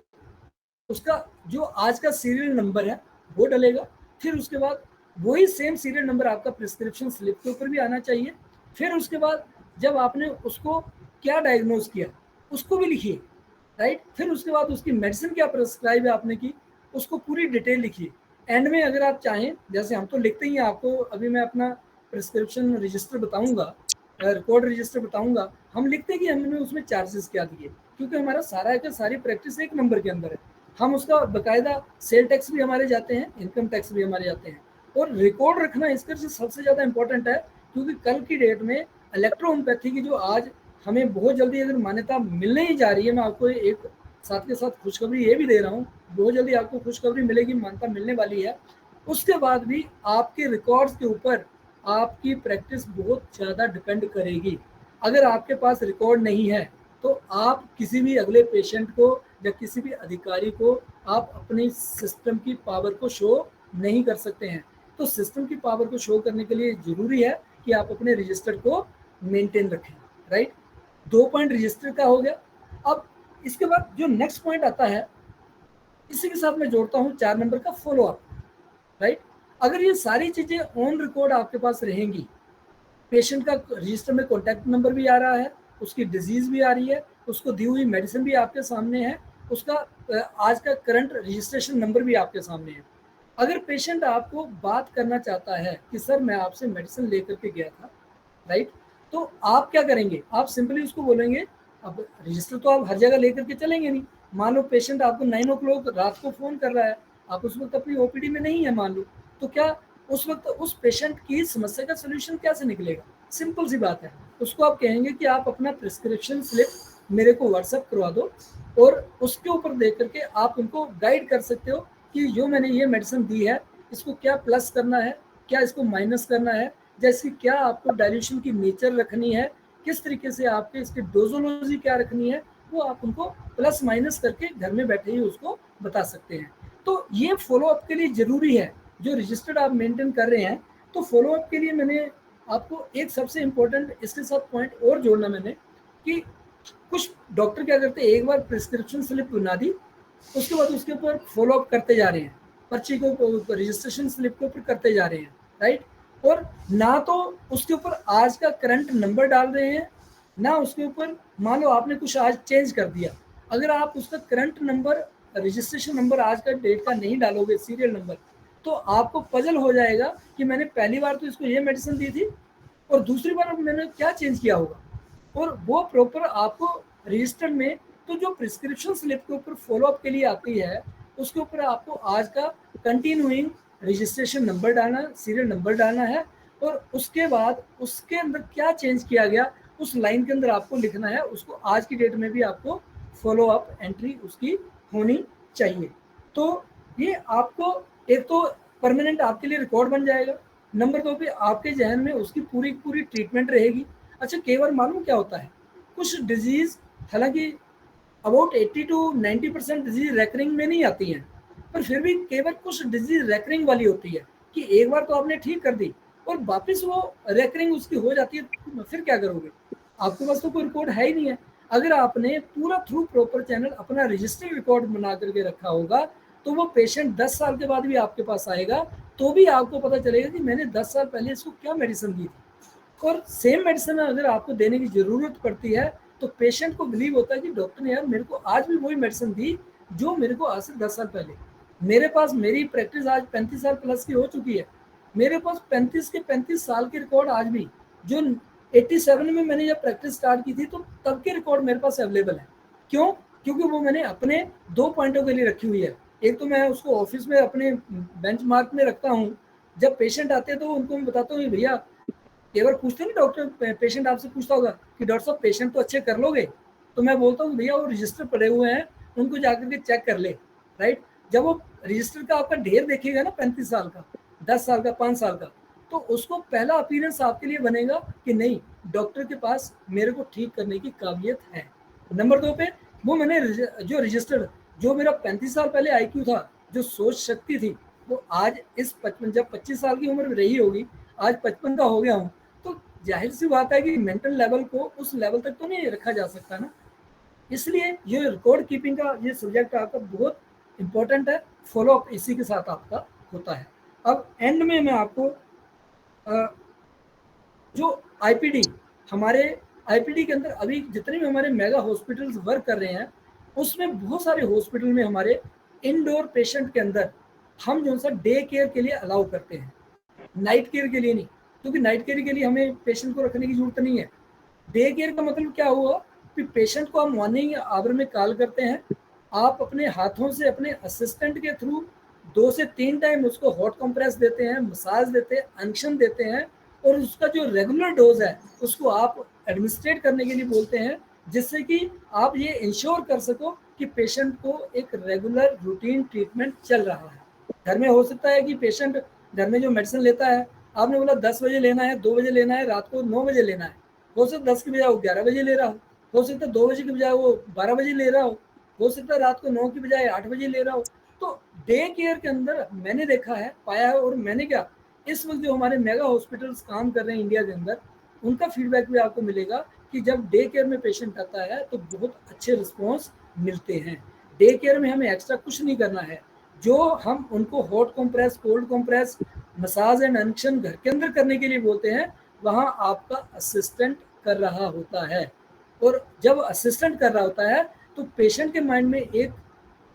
उसका जो आज का सीरियल नंबर है वो डलेगा। फिर उसके बाद वही सेम सीरियल नंबर आपका प्रिस्क्रिप्शन स्लिप के ऊपर भी आना चाहिए। फिर उसके बाद जब आपने उसको क्या डायग्नोज किया उसको भी लिखिए, राइट। फिर उसके बाद उसकी मेडिसिन क्या प्रिस्क्राइब है आपने की, उसको पूरी डिटेल लिखिए। एंड में अगर आप चाहें, जैसे हम तो लिखते ही हैं, आपको अभी मैं अपना प्रिस्क्रिप्शन रजिस्टर बताऊंगा, रिकॉर्ड रजिस्टर बताऊंगा, हम लिखते हैं कि हमने उसमें चार्जेस क्या दिए, क्योंकि हमारा सारा का सारी प्रैक्टिस एक नंबर के अंदर है। हम उसका बाकायदा सेल टैक्स भी हमारे जाते हैं, इनकम टैक्स भी हमारे जाते हैं, और रिकॉर्ड रखना इसका सबसे ज़्यादा इंपॉर्टेंट है। क्योंकि कल की डेट में इलेक्ट्रोहोम्योपैथी की जो आज हमें बहुत जल्दी अगर मान्यता मिलने ही जा रही है, मैं आपको एक साथ के साथ खुशखबरी ये भी दे रहा हूँ, बहुत जल्दी आपको खुशखबरी मिलेगी, मान्यता मिलने वाली है। उसके बाद भी आपके रिकॉर्ड्स के ऊपर आपकी प्रैक्टिस बहुत ज़्यादा डिपेंड करेगी। अगर आपके पास रिकॉर्ड नहीं है तो आप किसी भी अगले पेशेंट को या किसी भी अधिकारी को आप अपनी सिस्टम की पावर को शो नहीं कर सकते हैं। तो सिस्टम की पावर को शो करने के लिए ज़रूरी है कि आप अपने रजिस्टर को मेंटेन रखें, राइट। 2 पॉइंट रजिस्टर का हो गया। अब इसके बाद जो नेक्स्ट पॉइंट आता है, इसी के साथ मैं जोड़ता हूँ 4 नंबर का फॉलोअप, राइट। अगर ये सारी चीज़ें ऑन रिकॉर्ड आपके पास रहेंगी, पेशेंट का रजिस्टर में कॉन्टैक्ट नंबर भी आ रहा है, उसकी डिजीज़ भी आ रही है, उसको दी हुई मेडिसिन भी आपके सामने है, उसका आज का करंट रजिस्ट्रेशन नंबर भी आपके सामने है। अगर पेशेंट आपको बात करना चाहता है कि सर मैं आपसे मेडिसिन लेकर के गया था, राइट, तो आप क्या करेंगे? आप सिंपली उसको बोलेंगे, अब रजिस्टर तो आप हर जगह लेकर के चलेंगे नहीं। मान लो पेशेंट आपको 9 o'clock रात को फ़ोन कर रहा है, आप उस वक्त अपनी ओपीडी में नहीं है मान लो, तो क्या उस वक्त उस पेशेंट की समस्या का सोल्यूशन कैसे निकलेगा? सिंपल सी बात है, उसको आप कहेंगे कि आप अपना प्रिस्क्रिप्शन स्लिप मेरे को व्हाट्सएप करवा दो, और उसके ऊपर देख करके आप उनको गाइड कर सकते हो कि जो मैंने ये मेडिसिन दी है इसको क्या प्लस करना है, क्या इसको माइनस करना है, जैसे क्या आपको डाइल्यूशन की नेचर रखनी है, किस तरीके से आपके इसकी डोजोलॉजी क्या रखनी है, वो आप उनको प्लस माइनस करके घर में बैठे ही उसको बता सकते हैं। तो ये फॉलोअप के लिए ज़रूरी है, जो रजिस्टर्ड आप मेंटेन कर रहे हैं। तो फॉलोअप के लिए मैंने आपको एक सबसे इम्पोर्टेंट इसके साथ पॉइंट और जोड़ना मैंने, कि कुछ डॉक्टर क्या करते हैं, एक बार प्रिस्क्रिप्शन स्लिप बना दी, उसके बाद उसके ऊपर फॉलोअप करते जा रहे हैं, पर्ची को रजिस्ट्रेशन स्लिप के ऊपर करते जा रहे हैं, राइट, और ना तो उसके ऊपर आज का करंट नंबर डाल रहे हैं, ना उसके ऊपर मान लो आपने कुछ आज चेंज कर दिया, अगर आप उसका करंट नंबर रजिस्ट्रेशन नंबर आज का डेट का नहीं डालोगे, सीरियल नंबर, तो आपको पजल हो जाएगा कि मैंने पहली बार तो इसको ये मेडिसिन दी थी और दूसरी बार मैंने क्या चेंज किया होगा। और वो प्रॉपर आपको रजिस्टर में, तो जो प्रिस्क्रिप्शन स्लिप के ऊपर फॉलोअप के लिए आती है उसके ऊपर आपको आज का कंटिन्यूइंग रजिस्ट्रेशन नंबर डालना, सीरियल नंबर डालना है, और उसके बाद उसके अंदर क्या चेंज किया गया उस लाइन के अंदर आपको लिखना है। उसको आज की डेट में भी आपको फॉलो अप एंट्री उसकी होनी चाहिए। तो ये आपको एक तो परमानेंट आपके लिए रिकॉर्ड बन जाएगा, नंबर 2 पे आपके जहन में उसकी पूरी पूरी ट्रीटमेंट रहेगी। अच्छा, कई बार मालूम क्या होता है, कुछ डिजीज हालांकि अबाउट 80 टू 90% डिजीज रेकरिंग में नहीं आती हैं, पर फिर भी कई बार कुछ डिजीज रेकरिंग वाली होती है कि एक बार तो आपने ठीक कर दी और वापस वो रेकरिंग उसकी हो जाती है, तो फिर क्या करोगे? आपके पास तो कोई रिकॉर्ड है ही नहीं है। अगर आपने पूरा थ्रू प्रॉपर चैनल अपना रजिस्टर्ड रिकॉर्ड बना करके रखा होगा तो वो पेशेंट 10 साल के बाद भी आपके पास आएगा तो भी आपको पता चलेगा कि मैंने 10 साल पहले इसको क्या मेडिसिन दी थी। और सेम मेडिसिन अगर आपको देने की ज़रूरत पड़ती है तो पेशेंट को बिलीव होता है कि डॉक्टर ने यार मेरे को आज भी वही मेडिसिन दी जो मेरे को आज से 10 साल पहले। मेरे पास मेरी प्रैक्टिस आज 35 साल प्लस की हो चुकी है, मेरे पास 35 के 35 साल के रिकॉर्ड आज भी, जो 87 में मैंने जब प्रैक्टिस स्टार्ट की थी तो तब के रिकॉर्ड मेरे पास अवेलेबल है। क्यों? क्योंकि वो मैंने अपने 2 पॉइंटों के लिए रखी हुई है। एक तो मैं उसको ऑफिस में अपने बेंचमार्क में रखता हूँ, जब पेशेंट आते हैं तो उनको मैं बताता हूँ भैया, कई बार पूछते हैं ना डॉक्टर, पेशेंट आपसे पूछता होगा कि डॉक्टर साहब पेशेंट तो अच्छे कर लोगे, तो मैं बोलता हूँ भैया वो रजिस्टर पड़े हुए हैं उनको जाकर के चेक कर ले। राइट, जब वो रजिस्टर का आपका ढेर देखेगा ना 35 साल का, 10 साल का, 5 साल का, तो उसको पहला अपीयरेंस आपके लिए बनेगा कि नहीं, डॉक्टर के पास मेरे को ठीक करने की काबिलियत है। नंबर 2 पे वो मैंने जो रजिस्टर्ड, जो मेरा 35 साल पहले IQ था, जो सोच शक्ति थी, वो आज इस 55, जब 25 साल की उम्र में रही होगी, आज 55 का हो गया हूँ, तो जाहिर सी बात है कि मेंटल लेवल को उस लेवल तक तो नहीं रखा जा सकता ना। इसलिए ये रिकॉर्ड कीपिंग का ये सब्जेक्ट आपका बहुत इंपॉर्टेंट है, फॉलो अप इसी के साथ आपका होता है। अब एंड में मैं आपको जो IPD, हमारे IPD के अंदर अभी जितने भी हमारे मेगा हॉस्पिटल्स वर्क कर रहे हैं उसमें बहुत सारे हॉस्पिटल में हमारे इंडोर पेशेंट के अंदर हम जो सा डे केयर के लिए अलाउ करते हैं, नाइट केयर के लिए नहीं, क्योंकि नाइट केयर के लिए हमें पेशेंट को रखने की जरूरत नहीं है। डे केयर का मतलब क्या हुआ कि पेशेंट को आप मॉर्निंग आवर में कॉल करते हैं, आप अपने हाथों से अपने असिस्टेंट के थ्रू 2 से 3 टाइम उसको हॉट कंप्रेस देते हैं, मसाज देते हैं, अनशन देते हैं, और उसका जो रेगुलर डोज है उसको आप एडमिनिस्ट्रेट करने के लिए बोलते हैं, जिससे कि आप ये इंश्योर कर सको कि पेशेंट को एक रेगुलर रूटीन ट्रीटमेंट चल रहा है। घर में हो सकता है कि पेशेंट घर में जो मेडिसिन लेता है, आपने बोला 10 बजे लेना है, 2 बजे लेना है, रात को 9 बजे लेना है, हो सकता है 10 की बजाय वो 11 बजे ले रहा हो सकता है 2 बजे की बजाय वो 12 बजे ले रहा हो सकता है रात को 9 की बजाय 8 बजे ले रहा हो। तो डे केयर के अंदर मैंने देखा है, पाया है, और मैंने क्या, इस वक्त जो हमारे मेगा हॉस्पिटल्स काम कर रहे हैं इंडिया के अंदर, उनका फीडबैक भी आपको मिलेगा कि जब डे केयर में पेशेंट आता है तो बहुत अच्छे रिस्पॉन्स मिलते हैं। डे केयर में हमें एक्स्ट्रा कुछ नहीं करना है, जो हम उनको hot compress, cold compress, massage and अनशन घर के अंदर करने के लिए बोलते हैं, वहाँ आपका असिस्टेंट कर रहा होता है। और जब असिस्टेंट कर रहा होता है तो पेशेंट के माइंड में एक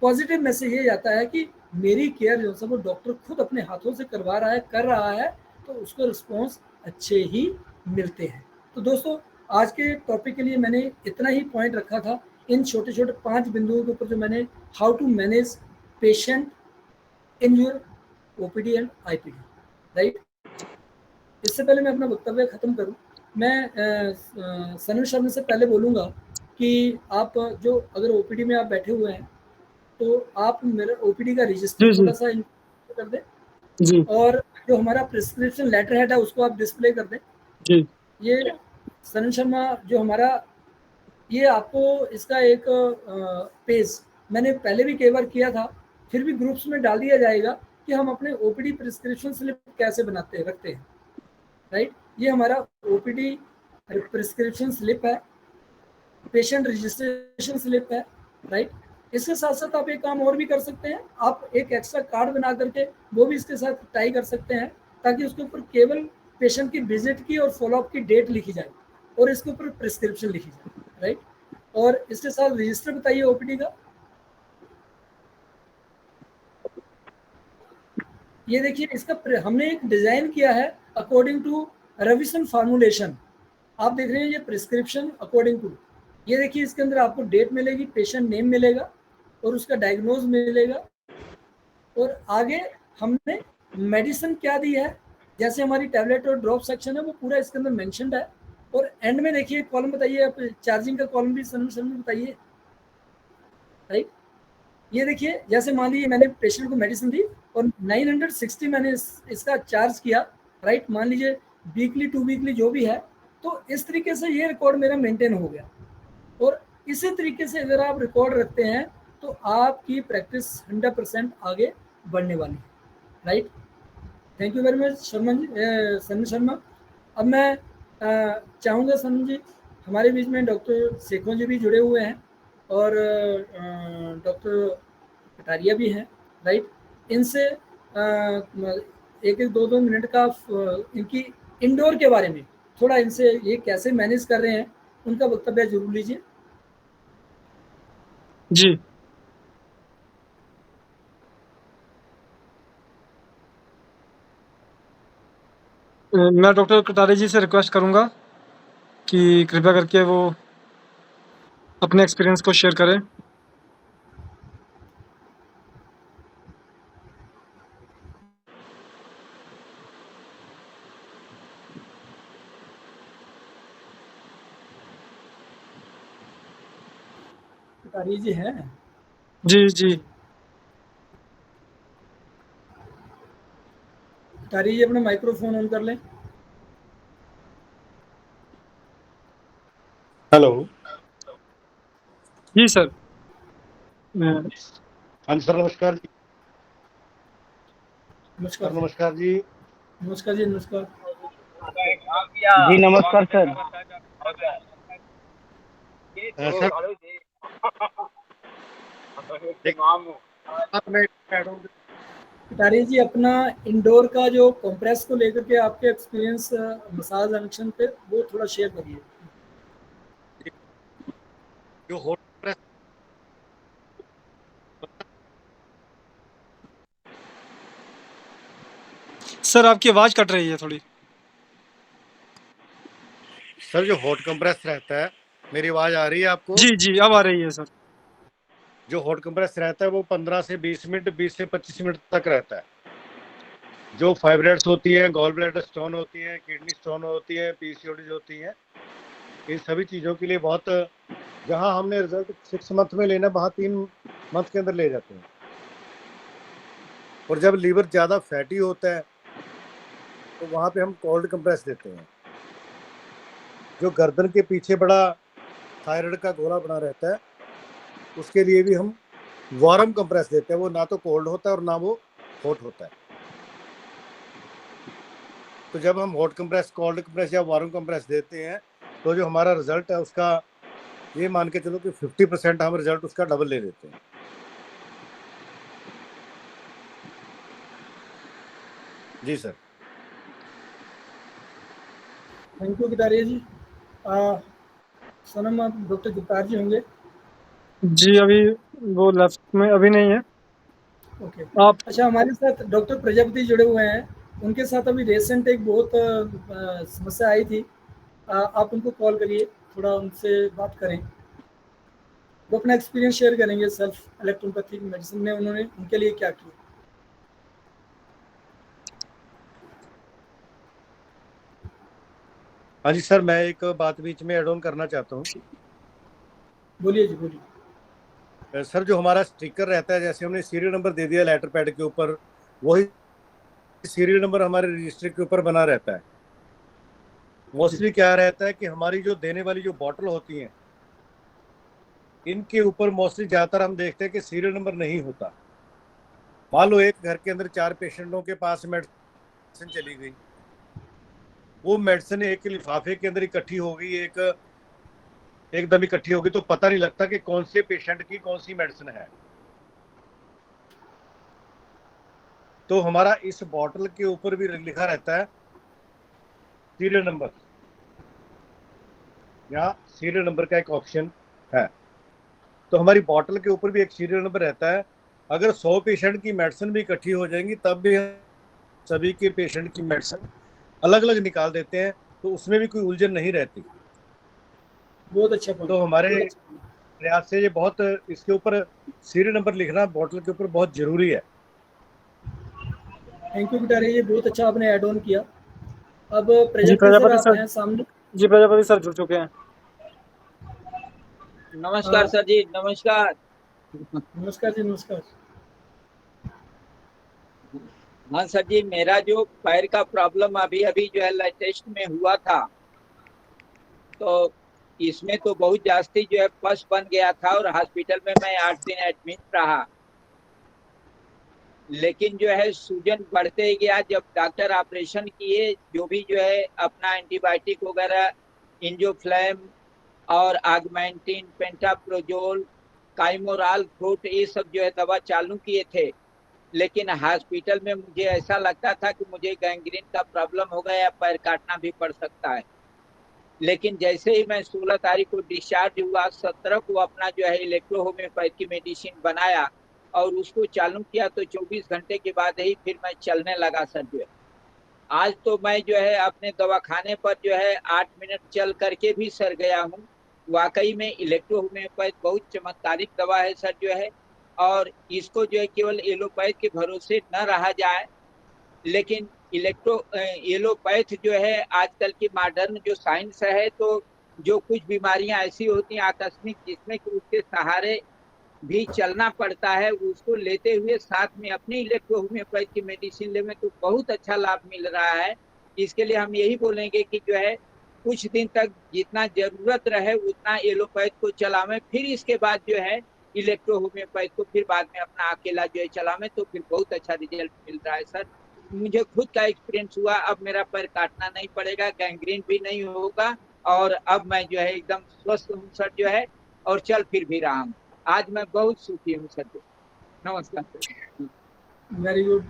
पॉजिटिव मैसेज ये जाता है कि मेरी केयर जो है वो डॉक्टर खुद अपने हाथों से करवा रहा है, कर रहा है, तो उसको रिस्पॉन्स अच्छे ही मिलते हैं। तो दोस्तों, आज के टॉपिक के लिए मैंने इतना ही पॉइंट रखा था, इन छोटे छोटे 5 बिंदुओं के ऊपर जो मैंने how to manage patient in your OPD and IPD, right. इससे पहले मैं अपना वक्तव्य खत्म करूं, मैं सनम शर्मा से पहले बोलूँगा कि आप जो अगर OPD में आप बैठे हुए हैं तो आप मेरा OPD का रजिस्टर जी थोड़ा सा कर दें, जी और जो हमारा प्रिस्क्रिप्शन लेटर हेड है उसको आप डिस्प्ले कर दें। जी ये सनम शर्मा जो हमारा, ये आपको इसका एक पेज मैंने पहले भी कई बार किया था, फिर भी ग्रुप्स में डाल दिया जाएगा कि हम अपने OPD प्रिस्क्रिप्शन स्लिप कैसे बनाते रखते हैं, राइट। ये हमारा OPD प्रिस्क्रिप्शन स्लिप है, पेशेंट रजिस्ट्रेशन स्लिप है, राइट। इसके साथ साथ आप एक काम और भी कर सकते हैं, आप एक एक्स्ट्रा कार्ड बना करके वो भी इसके साथ टाई कर सकते हैं, ताकि उसके ऊपर केवल पेशेंट की विजिट की और फॉलोअप की डेट लिखी जाए और इसके ऊपर प्रिस्क्रिप्शन लिखी जाए, राइट। और इसके साथ रजिस्टर बताइए OPD का। ये देखिए हमने एक डिज़ाइन किया है अकॉर्डिंग टू रेविसन फार्मूलेशन। आप देख रहे हैं ये प्रिस्क्रिप्शन अकॉर्डिंग टू, ये देखिए इसके अंदर आपको डेट मिलेगी, पेशेंट नेम मिलेगा और उसका डायग्नोज मिलेगा, और आगे हमने मेडिसिन क्या दी है, जैसे हमारी टैबलेट और ड्रॉप सेक्शन है वो पूरा इसके अंदर मेंशन्ड है। और एंड में देखिए कॉलम बताइए, आप चार्जिंग का कॉलम भी सर बताइए, राइट। ये देखिए जैसे मान लीजिए मैंने पेशेंट को मेडिसिन दी और 960 मैंने इसका चार्ज किया, राइट। मान लीजिए वीकली 2 वीकली जो भी है, तो इस तरीके से ये रिकॉर्ड मेरा मेंटेन हो गया। और इसी तरीके से अगर आप रिकॉर्ड रखते हैं तो आपकी प्रैक्टिस 100% आगे बढ़ने वाली है, right. Thank you very much Sharma ji, Sunny Sharma. अब मैं चाहूँगा सनी जी, हमारे बीच में डॉक्टर शेखों जी भी जुड़े हुए हैं और डॉक्टर कटारिया भी हैं, राइट। इनसे एक एक दो मिनट का इनकी इंडोर के बारे में थोड़ा इनसे ये कैसे मैनेज कर रहे हैं उनका वक्तव्य जरूर लीजिए। जी मैं डॉक्टर कटारे जी से रिक्वेस्ट करूंगा कि कृपया करके वो अपने एक्सपीरियंस को शेयर करें। कटारिया जी हैं? जी जी कटारिया जी अपना माइक्रोफोन ऑन कर लें। हेलो। जी सर। हाँ जी सर, नमस्कार जी। नमस्कार सर नमस्कार जी। नमस्कार जी, नमस्कार जी नमस्कार सर। सर कटारिया जी, अपना इंडोर का जो कंप्रेस को लेकर के आपके एक्सपीरियंस मसाज कनेक्शन पे वो थोड़ा शेयर करिए। जो हॉट प्रेस सर आपकी आवाज़ कट रही है थोड़ी। सर जो हॉट कंप्रेस रहता है, मेरी आवाज आ रही है आपको? जी जी अब आ रही है सर। जो हॉट कंप्रेस रहता है वो 15 से 20 मिनट, 20 से 25 मिनट तक रहता है। जो फाइब्रॉइड्स होती है, गॉल ब्लैडर स्टोन होती है, किडनी स्टोन होती है, पीसीओडीज होती है, इन सभी चीज़ों के लिए बहुत, जहां हमने रिजल्ट 6 मंथ में लेना, वहां 3 मंथ के अंदर ले जाते हैं। और जब लीवर ज़्यादा फैटी होता है तो वहां पे हम कोल्ड कंप्रेस देते हैं। जो गर्दन के पीछे बड़ा थायराइड का गोला बना रहता है, उसके लिए भी हम वार्म कंप्रेस देते हैं। वो ना तो कोल्ड होता है और ना वो हॉट होता है। तो जब हम हॉट कंप्रेस, कोल्ड कंप्रेस या वार्म कंप्रेस देते हैं तो जो हमारा रिजल्ट है उसका ये मान के चलो कि 50% हम रिजल्ट उसका डबल ले लेते हैं। जी सर। थैंक यू कटारिया जी। सनम, आप डॉक्टर गुप्तार जी होंगे? जी अभी वो लेफ्ट में अभी नहीं है। ओके। आप अच्छा, हमारे साथ डॉक्टर प्रजापति जुड़े हुए हैं, उनके साथ अभी रिसेंट एक बहुत समस्या आई थी। आप उनको कॉल करिए, थोड़ा उनसे बात करें, वो अपना एक्सपीरियंस शेयर करेंगे सेल्फ इलेक्ट्रोपैथिक मेडिसिन में उन्होंने उनके लिए क्या किया। हाँ जी सर, मैं एक बात बीच में एड ऑन करना चाहता हूँ। बोलिए जी, बोलिए। सर जो हमारा स्टिकर रहता है, जैसे हमने सीरियल नंबर दे दिया लेटर पैड के ऊपर, वही सीरियल नंबर हमारे रजिस्टर के ऊपर बना रहता है। मोस्टली क्या रहता है कि हमारी जो देने वाली जो बॉटल होती हैं, इनके ऊपर मोस्टली ज्यादातर हम देखते हैं कि सीरियल नंबर नहीं होता। मान लो एक घर के अंदर 4 पेशेंटों के पास मेडिसिन चली गई, वो मेडिसिन एक लिफाफे के अंदर इकट्ठी हो गई, एकदम इकट्ठी होगी, तो पता नहीं लगता कि कौन से पेशेंट की कौन सी मेडिसिन है। तो हमारा इस बॉटल के ऊपर भी लिखा रहता है सीरियल नंबर, या सीरियल नंबर का एक ऑप्शन है। तो हमारी बॉटल के ऊपर भी एक सीरियल नंबर रहता है। अगर 100 पेशेंट की मेडिसिन भी इकट्ठी हो जाएंगी तब भी सभी के पेशेंट की मेडिसिन अलग अलग निकाल देते हैं, तो उसमें भी कोई उलझन नहीं रहती। बहुत अच्छा point, तो हमारे बहुत अच्छा। प्रयास से ये बहुत, इसके ऊपर सीरियल नंबर लिखना बॉटल के ऊपर बहुत जरूरी है। थैंक यू बेटा, ये बहुत अच्छा आपने ऐड ऑन किया। अब जी प्रजापति सर प्रजापति आप सर, हैं सामने। जी प्रजापति सर जुड़ चुके हैं। नमस्कार सर जी, नमस्कार। नमस्कार जी, नमस्कार। हाँ सर जी, मेरा जो पैर का प्रॉब्लम अभी अभी जो है लेटेस्ट में हुआ था, तो इसमें तो बहुत जास्ती जो है पस बन गया था और हॉस्पिटल में मैं 8 दिन एडमिट रहा। लेकिन जो है सूजन बढ़ते ही गया। जब डॉक्टर ऑपरेशन किए, जो भी जो है अपना एंटीबायोटिक वगैरह, इंजोफ्लेम और आगमेंटिन, पेंटाप्रोजोल, काइमोराल फ्रूट, ये सब जो है दवा चालू किए थे। लेकिन हॉस्पिटल में मुझे ऐसा लगता था कि मुझे गैंग्रीन का प्रॉब्लम हो गया या पैर काटना भी पड़ सकता है। लेकिन जैसे ही मैं 16 तारीख को डिस्चार्ज हुआ, 17 को अपना जो है इलेक्ट्रो होम्योपैथ की मेडिसिन बनाया और उसको चालू किया, तो 24 घंटे के बाद ही फिर मैं चलने लगा सर जो है। आज तो मैं जो है अपने दवाखाने पर जो है 8 मिनट चल करके भी सर गया हूँ। वाकई में इलेक्ट्रो होम्योपैथ बहुत चमत्कारिक दवा है सर जो है। और इसको जो है केवल एलोपैथ के भरोसे न रहा जाए, लेकिन एलोपैथ जो है आजकल की मॉडर्न जो साइंस है, तो जो कुछ बीमारियां ऐसी होती हैं आकस्मिक, जिसमें कि उसके सहारे भी चलना पड़ता है, उसको लेते हुए साथ में अपनी इलेक्ट्रो होम्योपैथ की मेडिसिन ले में तो बहुत अच्छा लाभ मिल रहा है। इसके लिए हम यही बोलेंगे कि जो है कुछ दिन तक जितना जरूरत रहे उतना एलोपैथ को चलावें, फिर इसके बाद जो है इलेक्ट्रो होम्योपैथ को फिर बाद में अपना अकेला जो है चलावें, तो फिर बहुत अच्छा रिजल्ट मिल रहा है सर। मुझे खुद का एक्सपीरियंस हुआ। अब मेरा पैर काटना नहीं पड़ेगा, गैंग्रीन भी नहीं होगा, और अब मैं जो है एकदम स्वस्थ हूँ सर जो है, और चल फिर भी रहा हूँ। आज मैं बहुत सुखी हूँ सर। नमस्कार सर। वेरी गुड,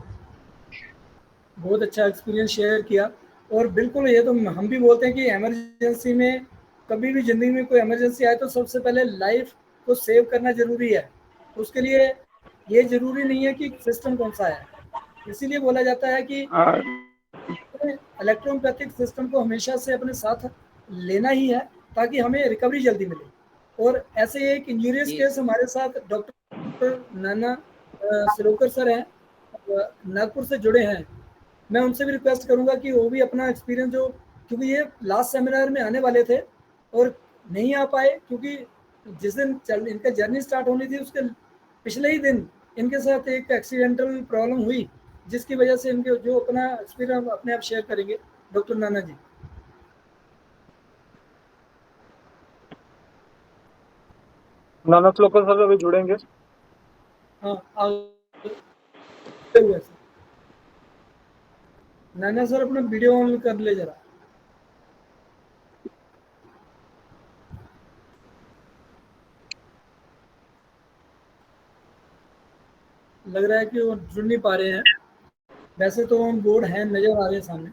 बहुत अच्छा एक्सपीरियंस शेयर किया। और बिल्कुल ये तो हम भी बोलते हैं कि इमरजेंसी में, कभी भी ज़िंदगी में कोई इमरजेंसी आए तो सबसे पहले लाइफ को सेव करना ज़रूरी है। उसके लिए ये ज़रूरी नहीं है कि सिस्टम कौन सा है, इसीलिए बोला जाता है कि इलेक्ट्रोपैथिक सिस्टम को हमेशा से अपने साथ लेना ही है, ताकि हमें रिकवरी जल्दी मिले। और ऐसे एक इंजूरियस केस हमारे साथ डॉक्टर नाना सिरोकर सर हैं, नागपुर से जुड़े हैं। मैं उनसे भी रिक्वेस्ट करूंगा कि वो भी अपना एक्सपीरियंस जो, क्योंकि ये लास्ट सेमिनार में आने वाले थे और नहीं आ पाए, क्योंकि जिस दिन इनका जर्नी स्टार्ट होनी थी उसके पिछले ही दिन इनके साथ एक एक्सीडेंटल प्रॉब्लम हुई, जिसकी वजह से इनके जो अपना एक्सपीरियंस अपने आप शेयर करेंगे डॉक्टर नाना जी। नाना श्लोकर सर अभी जुड़ेंगे। हाँ, नाना सर अपना वीडियो ऑन कर ले जरा। लग रहा है कि वो जुड़ नहीं पा रहे हैं। वैसे तो ऑन बोर्ड हैं, नजर आ रहे हैं सामने।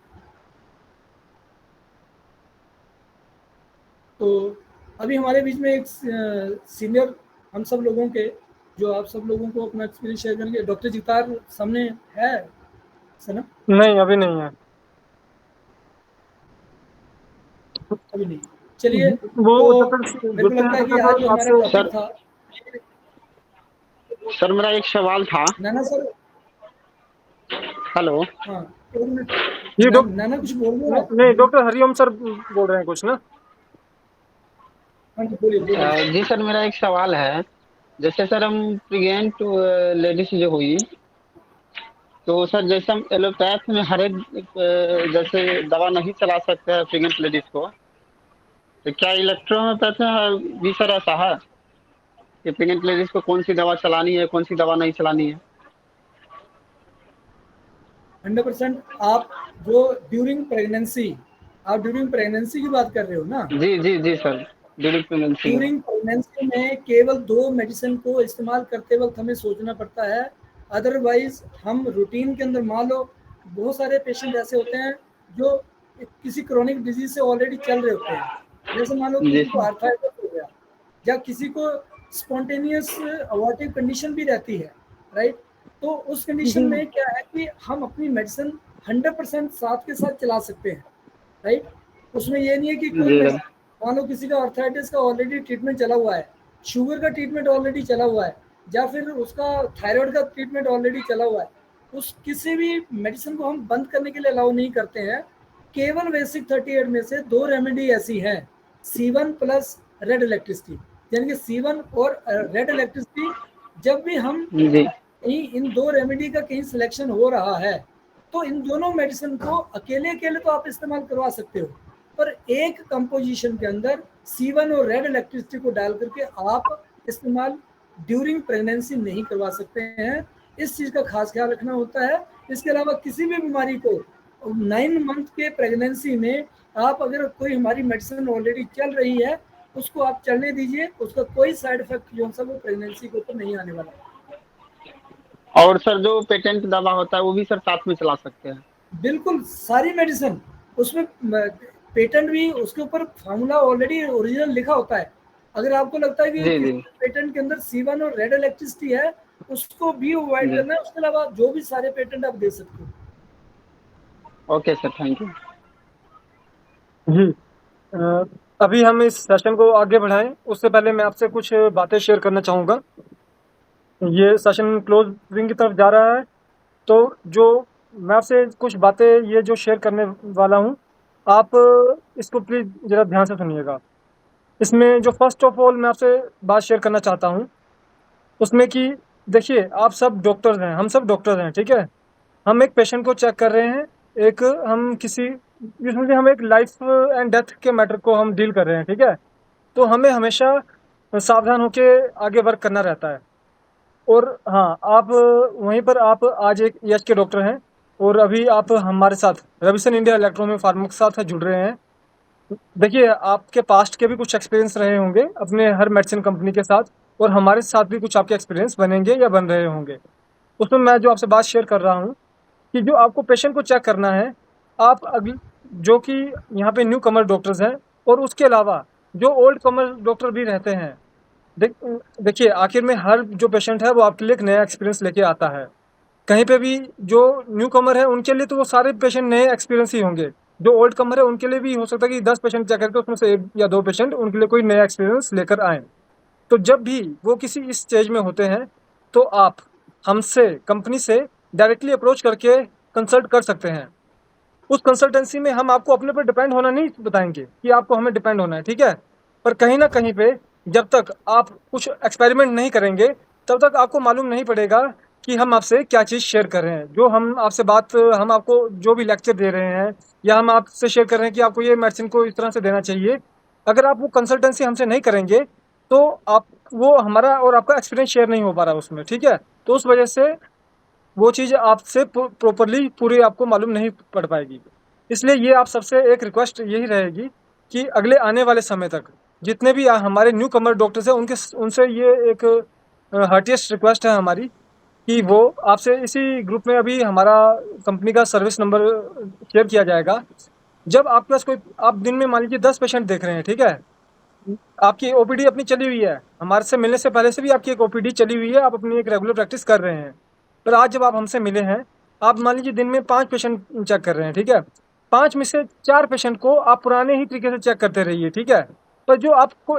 तो अभी हमारे बीच में एक सीनियर हम सब लोगों के, जो आप सब लोगों को अपना एक्सपीरियंस शेयर करेंगे, डॉक्टर जितार सामने है ना? नहीं अभी नहीं है, अभी नहीं। चलिए, वो तो जब तक मेरे को जुड़ते लगता हैं है तब कि आज तक जो हमारा आपसे टॉपिक था, सर मेरा एक सवाल था। नाना सर। हेलो। हाँ, एक मिनट। ये नाना कुछ बोल रहे हो आप? नहीं डॉक्टर हरिओम सर बोल रहे हैं कुछ ना। हाँ जी, बोलिए बोलिए। जी सर, मेरा एक सवाल है। जैसे सर हम प्रेग्नेंट लेडीज जो हुई, तो सर जैसे हम एलोपैथ में हर एक जैसे दवा नहीं चला सकते हैं प्रेग्नेंट लेडीज को, तो क्या इलेक्ट्रोपैथ में भी सर ऐसा है कि प्रेग्नेंट लेडीज को कौन सी दवा चलानी है, कौन सी दवा नहीं चलानी है? 100%। आप जो ड्यूरिंग प्रेगनेंसी की बात कर रहे हो ना? जी जी जी सर, ड्यूरिंग प्रेगनेंसी में। ड्यूरिंग प्रेगनेंसी में केवल 2 मेडिसिन को इस्तेमाल करते वक्त हमें सोचना पड़ता है। अदरवाइज हम रूटीन के अंदर, मान लो बहुत सारे पेशेंट ऐसे होते हैं जो किसी क्रोनिक डिजीज से ऑलरेडी चल रहे होते हैं। जैसे मान लो जी किसी को सर। आर्थराइटिस हो गया, या किसी को स्पॉन्टेनियस अवॉर्टिव कंडीशन भी रहती है, राइट? तो उस कंडीशन में क्या है कि हम अपनी मेडिसिन 100% साथ के साथ चला सकते हैं, राइट। उसमें ये नहीं है कि कोई जी medicine, मान लो किसी का आर्थराइटिस का ऑलरेडी ट्रीटमेंट चला हुआ है, शुगर का ट्रीटमेंट ऑलरेडी चला हुआ है, या फिर उसका थायराइड का ट्रीटमेंट ऑलरेडी चला हुआ है, उस किसी भी मेडिसिन को हम बंद करने के लिए अलाउ नहीं करते हैं। केवल बेसिक 38 में से 2 रेमेडी ऐसी हैं, C1 प्लस रेड इलेक्ट्रिसिटी, यानी कि C1 और रेड इलेक्ट्रिसिटी। जब भी हम जी इन 2 रेमेडी का कहीं सिलेक्शन हो रहा है तो इन दोनों मेडिसिन को अकेले अकेले तो आप इस्तेमाल करवा सकते हो, पर एक कंपोजिशन के अंदर C1 और रेड इलेक्ट्रिसिटी को डाल करके आप इस्तेमाल ड्यूरिंग प्रेगनेंसी नहीं करवा सकते हैं। इस चीज़ का खास ख्याल रखना होता है। इसके अलावा किसी भी बीमारी को 9 मंथ के प्रेगनेंसी में आप अगर कोई हमारी मेडिसिन ऑलरेडी चल रही है उसको आप चलने दीजिए, उसका कोई साइड इफेक्ट जो सा वो प्रेगनेंसी के ऊपर नहीं आने वाला। और सर जो पेटेंट दवा होता है वो भी सर साथ में चला सकते हैं? बिल्कुल, सारी मेडिसिन उसमें पेटेंट भी, उसके ऊपर फार्मूला ऑलरेडी ओरिजिनल लिखा होता है। अगर आपको लगता है कि जी जी पेटेंट के अंदर C1 और रेड इलेक्ट्रिसिटी है, उसको भी अवॉइड जी। करना है। उसके अलावा जो भी सारे पेटेंट आप दे सकते हो। Okay sir, thank you. जी अभी हम इस सेशन को आगे बढ़ाएं उससे पहले मैं आपसे कुछ बातें शेयर करना चाहूँगा। ये सेशन क्लोजिंग की तरफ जा रहा है, तो जो मैं आपसे कुछ बातें ये जो शेयर करने वाला हूँ, आप इसको प्लीज़ ज़रा ध्यान से सुनिएगा। इसमें जो फर्स्ट ऑफ ऑल मैं आपसे बात शेयर करना चाहता हूँ उसमें कि देखिए, आप सब डॉक्टर्स हैं, हम सब डॉक्टर्स हैं, ठीक है। हम एक पेशेंट को चेक कर रहे हैं, एक हम किसी यूजुअली हम एक लाइफ एंड डेथ के मैटर को हम डील कर रहे हैं, ठीक है। तो हमें हमेशा सावधान होके आगे वर्क करना रहता है। और हाँ, आप वहीं पर आप आज एक EH के डॉक्टर हैं और अभी आप हमारे साथ रविसन इंडिया इलेक्ट्रो फार्मा के साथ जुड़ रहे हैं। देखिए, आपके पास्ट के भी कुछ एक्सपीरियंस रहे होंगे अपने हर मेडिसिन कंपनी के साथ, और हमारे साथ भी कुछ आपके एक्सपीरियंस बनेंगे या बन रहे होंगे। उसमें मैं जो आपसे बात शेयर कर रहा हूँ कि जो आपको पेशेंट को चेक करना है, आप अगली जो कि यहाँ पे न्यू कमर डॉक्टर्स हैं और उसके अलावा जो ओल्ड कमर डॉक्टर भी रहते हैं, देखिए आखिर में हर जो पेशेंट है वो आपके लिए एक नया एक्सपीरियंस लेके आता है। कहीं पे भी जो न्यू कमर है उनके लिए तो वो सारे पेशेंट नए एक्सपीरियंस ही होंगे। जो ओल्ड कमर है उनके लिए भी हो सकता है कि 10 पेशेंट चेक करके उसमें से 1 या 2 पेशेंट उनके लिए कोई नया एक्सपीरियंस लेकर आए। तो जब भी वो किसी इस स्टेज में होते हैं तो आप हमसे कंपनी से डायरेक्टली अप्रोच करके कंसल्ट कर सकते हैं। उस कंसल्टेंसी में हम आपको अपने पर डिपेंड होना नहीं बताएंगे कि आपको हमें डिपेंड होना है, ठीक है। पर कहीं ना कहीं पे जब तक आप कुछ एक्सपेरिमेंट नहीं करेंगे तब तक आपको मालूम नहीं पड़ेगा कि हम आपसे क्या चीज़ शेयर कर रहे हैं। जो हम आपसे बात, हम आपको जो भी लेक्चर दे रहे हैं या हम आपसे शेयर कर रहे हैं कि आपको ये मेडिसिन को इस तरह से देना चाहिए, अगर आप वो कंसल्टेंसी हमसे नहीं करेंगे तो आप वो हमारा और आपका एक्सपीरियंस शेयर नहीं हो पा रहा उसमें, ठीक है। तो उस वजह से वो चीज़ आपसे प्रॉपरली पूरी आपको मालूम नहीं पड़ पाएगी। इसलिए ये आप सबसे एक रिक्वेस्ट यही रहेगी कि अगले आने वाले समय तक जितने भी हमारे न्यू कमर डॉक्टर्स हैं उनसे ये एक हार्टिएस्ट रिक्वेस्ट है हमारी कि वो आपसे इसी ग्रुप में अभी हमारा कंपनी का सर्विस नंबर शेयर किया जाएगा। जब आपके पास कोई, आप दिन में मान लीजिए 10 पेशेंट देख रहे हैं, ठीक है, आपकी OPD अपनी चली हुई है, हमारे से मिलने से पहले से भी आपकी एक OPD चली हुई है, आप अपनी एक रेगुलर प्रैक्टिस कर रहे हैं। पर आज जब आप हमसे मिले हैं, आप मान लीजिए दिन में 5 पेशेंट चेक कर रहे हैं, ठीक है। 5 में से 4 पेशेंट को आप पुराने ही तरीके से चेक करते रहिए, ठीक है। पर जो आपको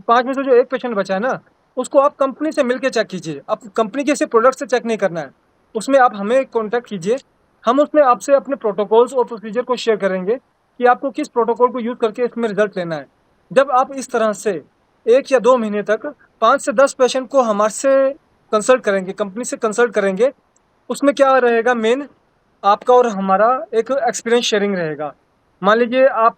5 में से जो 1 पेशेंट बचा है ना, उसको आप कंपनी से मिलकर चेक कीजिए। आप कंपनी के से प्रोडक्ट से चेक नहीं करना है, उसमें आप हमें कॉन्टैक्ट कीजिए। हम उसमें आपसे अपने प्रोटोकॉल्स और प्रोसीजर को शेयर करेंगे कि आपको किस प्रोटोकॉल को यूज़ करके इसमें रिजल्ट लेना है। जब आप इस तरह से 1 या 2 महीने तक 5 से 10 पेशेंट को हमारे से कंसल्ट करेंगे, कंपनी से कंसल्ट करेंगे, उसमें क्या रहेगा, मेन आपका और हमारा एक एक्सपीरियंस शेयरिंग रहेगा। मान लीजिए आप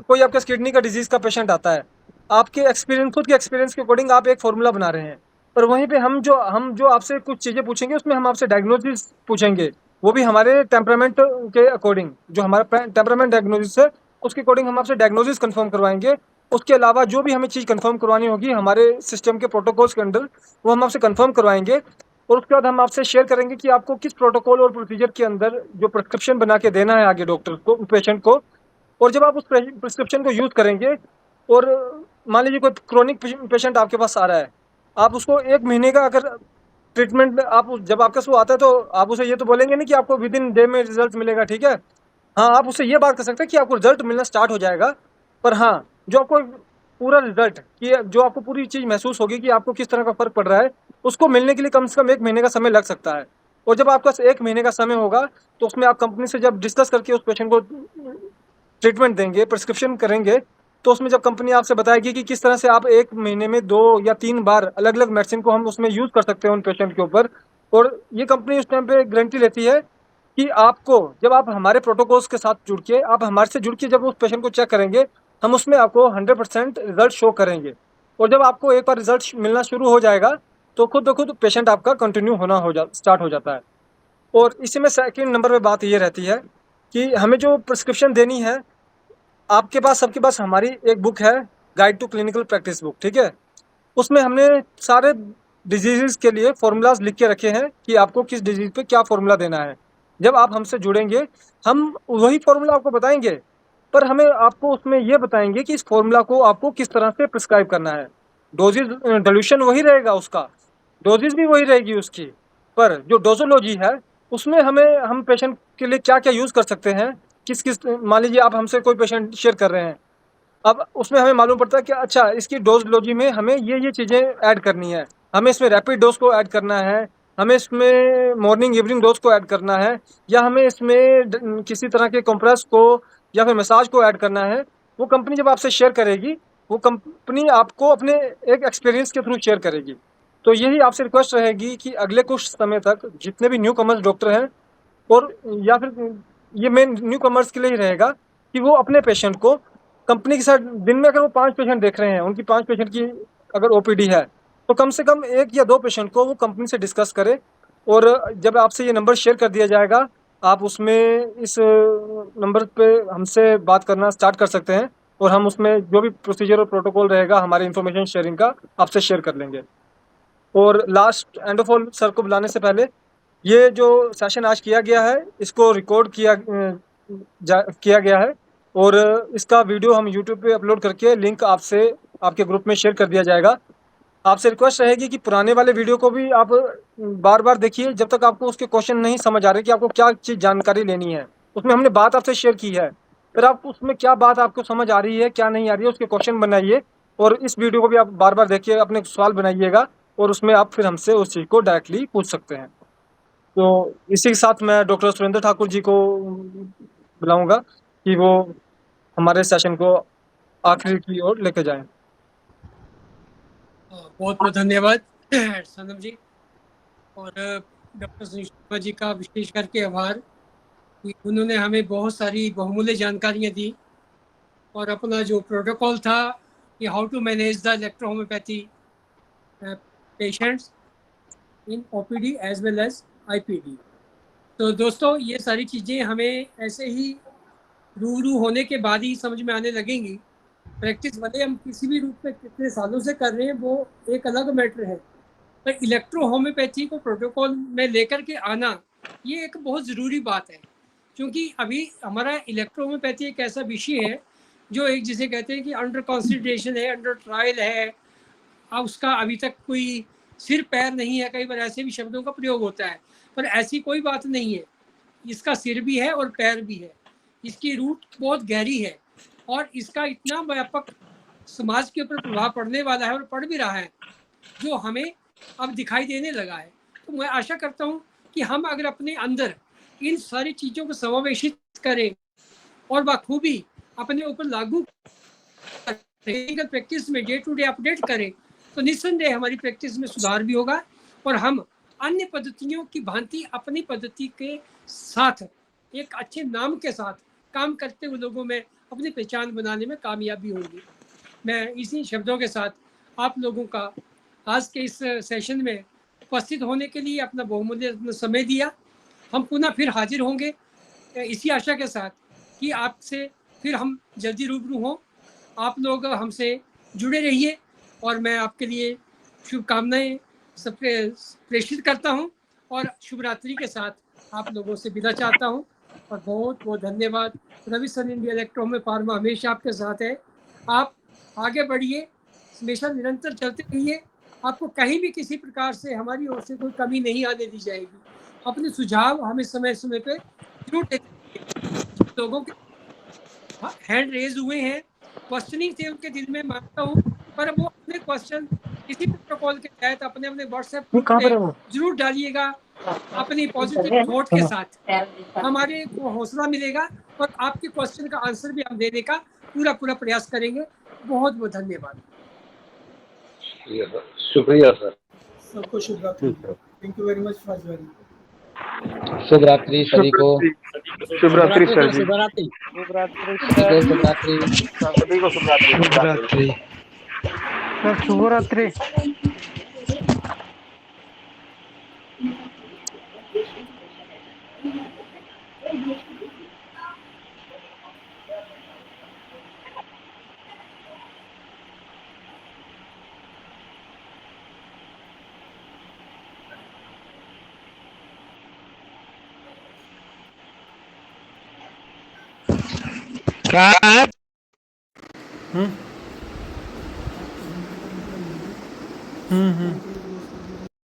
कोई आपके किडनी का डिजीज़ का पेशेंट आता है, आपके एक्सपीरियंस, खुद के एक्सपीरियंस के अकॉर्डिंग आप एक फार्मूला बना रहे हैं, पर वहीं पे हम जो आपसे कुछ चीज़ें पूछेंगे उसमें हम आपसे डायग्नोसिस पूछेंगे, वो भी हमारे टेम्परामेंट के अकॉर्डिंग। जो हमारा टेम्परामेंट डायग्नोसिस है उसके अकॉर्डिंग हम आपसे डायग्नोसिस कंफर्म करवाएंगे। उसके अलावा जो भी हमें चीज़ कंफर्म करवानी होगी हमारे सिस्टम के प्रोटोकॉल्स के अंडर, वो हम आपसे कंफर्म करवाएंगे। और उसके बाद हम आपसे शेयर करेंगे कि आपको किस प्रोटोकॉल और प्रोसीजर के अंदर जो प्रिस्क्रिप्शन बना के देना है आगे डॉक्टर को, पेशेंट को। और जब आप उस प्रिस्क्रिप्शन को यूज़ करेंगे और मान लीजिए कोई क्रोनिक पेशेंट आपके पास आ रहा है, आप उसको 1 महीने का अगर ट्रीटमेंट में आप जब आपका शो आता है तो आप उसे ये तो बोलेंगे नहीं कि आपको विद इन डे में रिजल्ट मिलेगा, ठीक है। हाँ, आप उससे ये बात कर सकते हैं कि आपको रिजल्ट मिलना स्टार्ट हो जाएगा, पर हाँ, जो आपको पूरा रिजल्ट कि जो आपको पूरी चीज़ महसूस होगी कि आपको किस तरह का फ़र्क पड़ रहा है, उसको मिलने के लिए कम से कम 1 महीने का समय लग सकता है। और जब आपके पास 1 महीने का समय होगा, तो उसमें आप कंपनी से जब डिस्कस करके उस पेशेंट को ट्रीटमेंट देंगे, प्रिस्क्रिप्शन करेंगे, तो उसमें जब कंपनी आपसे बताएगी कि किस तरह से आप 1 महीने में 2 या 3 बार अलग-अलग मेडिसिन को हम उसमें यूज़ कर सकते हैं उन पेशेंट के ऊपर। और ये कंपनी उस टाइम पे गारंटी लेती है कि आपको जब आप हमारे प्रोटोकॉल्स के साथ जुड़ के, आप हमारे से जुड़ के जब उस पेशेंट को चेक करेंगे, हम उसमें आपको 100% रिजल्ट शो करेंगे। और जब आपको एक बार रिजल्ट मिलना शुरू हो जाएगा, तो खुद ब खुद पेशेंट आपका कंटिन्यू होना स्टार्ट हो जाता है। और इसी में सेकंड नंबर पे बात ये रहती है कि हमें जो प्रिस्क्रिप्शन देनी है, आपके पास सबके पास हमारी एक बुक है, guide to clinical practice book, ठीक है। उसमें हमने सारे डिजीज़ के लिए फ़ॉर्मूलाज़ लिख के रखे हैं कि आपको किस डिजीज़ पे क्या फ़ॉर्मूला देना है। जब आप हमसे जुड़ेंगे, हम वही फ़ॉर्मूला आपको बताएँगे, पर हमें आपको उसमें ये बताएँगे कि इस फ़ॉर्मूला को आपको किस तरह से प्रिस्क्राइब करना है। डिल्यूशन वही रहेगा उसका, डोज़ेज़ भी वही रहेगी उसकी, पर जो डोज़ोलॉजी है, उसमें हम पेशेंट के लिए क्या-क्या यूज़ कर सकते हैं, किस-किस मान लीजिए आप हमसे कोई पेशेंट शेयर कर रहे हैं, अब उसमें हमें मालूम पड़ता है कि अच्छा इसकी डोज़ोलॉजी में हमें ये चीज़ें ऐड करनी है। हमें इसमें रैपिड डोज़ को ऐड करना है, हमें इसमें मॉर्निंग इवनिंग डोज़ को ऐड करना है, या हमें इसमें किसी तरह के कंप्रेस को या फिर मसाज को ऐड करना है। वो कंपनी जब आपसे शेयर करेगी, वो कंपनी आपको अपने एक एक्सपीरियंस के थ्रू शेयर करेगी। तो यही आपसे रिक्वेस्ट रहेगी कि अगले कुछ समय तक जितने भी न्यू कमर्स डॉक्टर हैं, और या फिर ये मेन न्यू कमर्स के लिए ही रहेगा कि वो अपने पेशेंट को कंपनी के साथ, दिन में अगर वो 5 पेशेंट देख रहे हैं, उनकी 5 पेशेंट की अगर ओपीडी है, तो कम से कम 1 या 2 पेशेंट को वो कंपनी से डिस्कस करें। और जब आपसे ये नंबर शेयर कर दिया जाएगा, आप उसमें इस नंबर पे हमसे बात करना स्टार्ट कर सकते हैं, और हम उसमें जो भी प्रोसीजर और प्रोटोकॉल रहेगा हमारे इन्फॉर्मेशन शेयरिंग का, आपसे शेयर कर लेंगे। और last end of all sir को बुलाने से पहले, ये जो सेशन आज किया गया है, इसको रिकॉर्ड किया गया है, और इसका वीडियो हम यूट्यूब पे अपलोड करके लिंक आपसे आपके ग्रुप में शेयर कर दिया जाएगा। आपसे रिक्वेस्ट रहेगी कि पुराने वाले वीडियो को भी आप बार-बार देखिए, जब तक आपको उसके क्वेश्चन नहीं समझ आ रहे कि आपको क्या चीज़ जानकारी लेनी है। उसमें हमने बात आपसे शेयर की है, फिर आप उसमें क्या बात आपको समझ आ रही है, क्या नहीं आ रही है, उसके क्वेश्चन बनाइए, और इस वीडियो को भी आप बार-बार देखिए, अपने सवाल बनाइएगा, और उसमें आप फिर हमसे उस चीज़ को डायरेक्टली पूछ सकते हैं। तो इसी के साथ मैं डॉक्टर सुरेंद्र ठाकुर जी को बुलाऊँगा कि वो हमारे सेशन को आखिर की ओर लेके जाएँ। बहुत-बहुत धन्यवाद सनम जी, और डॉक्टर सुनील शर्मा जी का विशेष करके आभार कि उन्होंने हमें बहुत सारी बहुमूल्य जानकारियाँ दी, और अपना जो प्रोटोकॉल था कि how to manage the electrohomeopathy patients in OPD as well as IPD. तो दोस्तों, ये सारी चीज़ें हमें ऐसे ही रूबरू होने के बाद ही समझ में आने लगेंगी। प्रैक्टिस भले हम किसी भी रूप में कितने सालों से कर रहे हैं, वो एक अलग मैटर है, पर इलेक्ट्रो होम्योपैथी को प्रोटोकॉल में लेकर के आना, ये एक बहुत ज़रूरी बात है, क्योंकि अभी हमारा इलेक्ट्रो होम्योपैथी एक ऐसा विषय है जो एक जिसे कहते हैं कि अंडर कंसिडरेशन है, अंडर ट्रायल है, उसका अभी तक कोई सिर पैर नहीं है। कई बार ऐसे भी शब्दों का प्रयोग होता है, पर ऐसी कोई बात नहीं है। इसका सिर भी है और पैर भी है, इसकी रूट बहुत गहरी है, और इसका इतना व्यापक समाज के ऊपर प्रभाव पड़ने वाला है, और पड़ भी रहा है, जो हमें अब दिखाई देने लगा है। तो मैं आशा करता हूँ कि हम अगर अपने अंदर इन सारी चीज़ों को समावेशित करें और बखूबी अपने ऊपर लागू करें, प्रैक्टिस में डे टू डे अपडेट करें, तो निस्संदेह हमारी प्रैक्टिस में सुधार भी होगा, और हम अन्य पद्धतियों की भांति अपनी पद्धति के साथ एक अच्छे नाम के साथ काम करते हुए लोगों में अपनी पहचान बनाने में कामयाबी होगी। मैं इसी शब्दों के साथ आप लोगों का आज के इस सेशन में उपस्थित होने के लिए अपना बहुमूल्य समय दिया। हम पुनः फिर हाजिर होंगे इसी आशा के साथ कि आपसे फिर हम जल्दी रूबरू हों। आप लोग हमसे जुड़े रहिए, और मैं आपके लिए शुभकामनाएं सब प्रेषित करता हूं, और शुभ रात्रि के साथ आप लोगों से विदा चाहता हूं, और बहुत बहुत धन्यवाद। रवि सन इंडिया इलेक्ट्रो में फार्मा हमेशा आपके साथ है। आप आगे बढ़िए, हमेशा निरंतर चलते रहिए, आपको कहीं भी किसी प्रकार से हमारी ओर से कोई कमी नहीं आने दी जाएगी। अपने सुझाव हमें समय समय पे जरूर देते रहिए। लोगों के हैंड रेज हुए हैं, क्वेश्चनिंग थे उनके दिल में, मानता हूँ, पर वो अपने क्वेश्चन किसी प्रोटोकॉल के तहत अपने अपने व्हाट्सएप वो कहाँ पे पर है वो? जरूर डालिएगा अपनी पॉजिटिव थॉट के साथ। हमारे को हौसला मिलेगा और आपके क्वेश्चन का आंसर भी हम देने का पूरा पूरा प्रयास करेंगे। बहुत बहुत धन्यवाद। शुक्रिया सर। सबको शुभ रात्रि। Thank you very much for joining. शुभ रात्रि सभी को। शुभ रात्रि सर जी। ठीक है, शुभ रात्रि। सभी को शुभ रात्रि। सर शुभ रात्रि। हम्म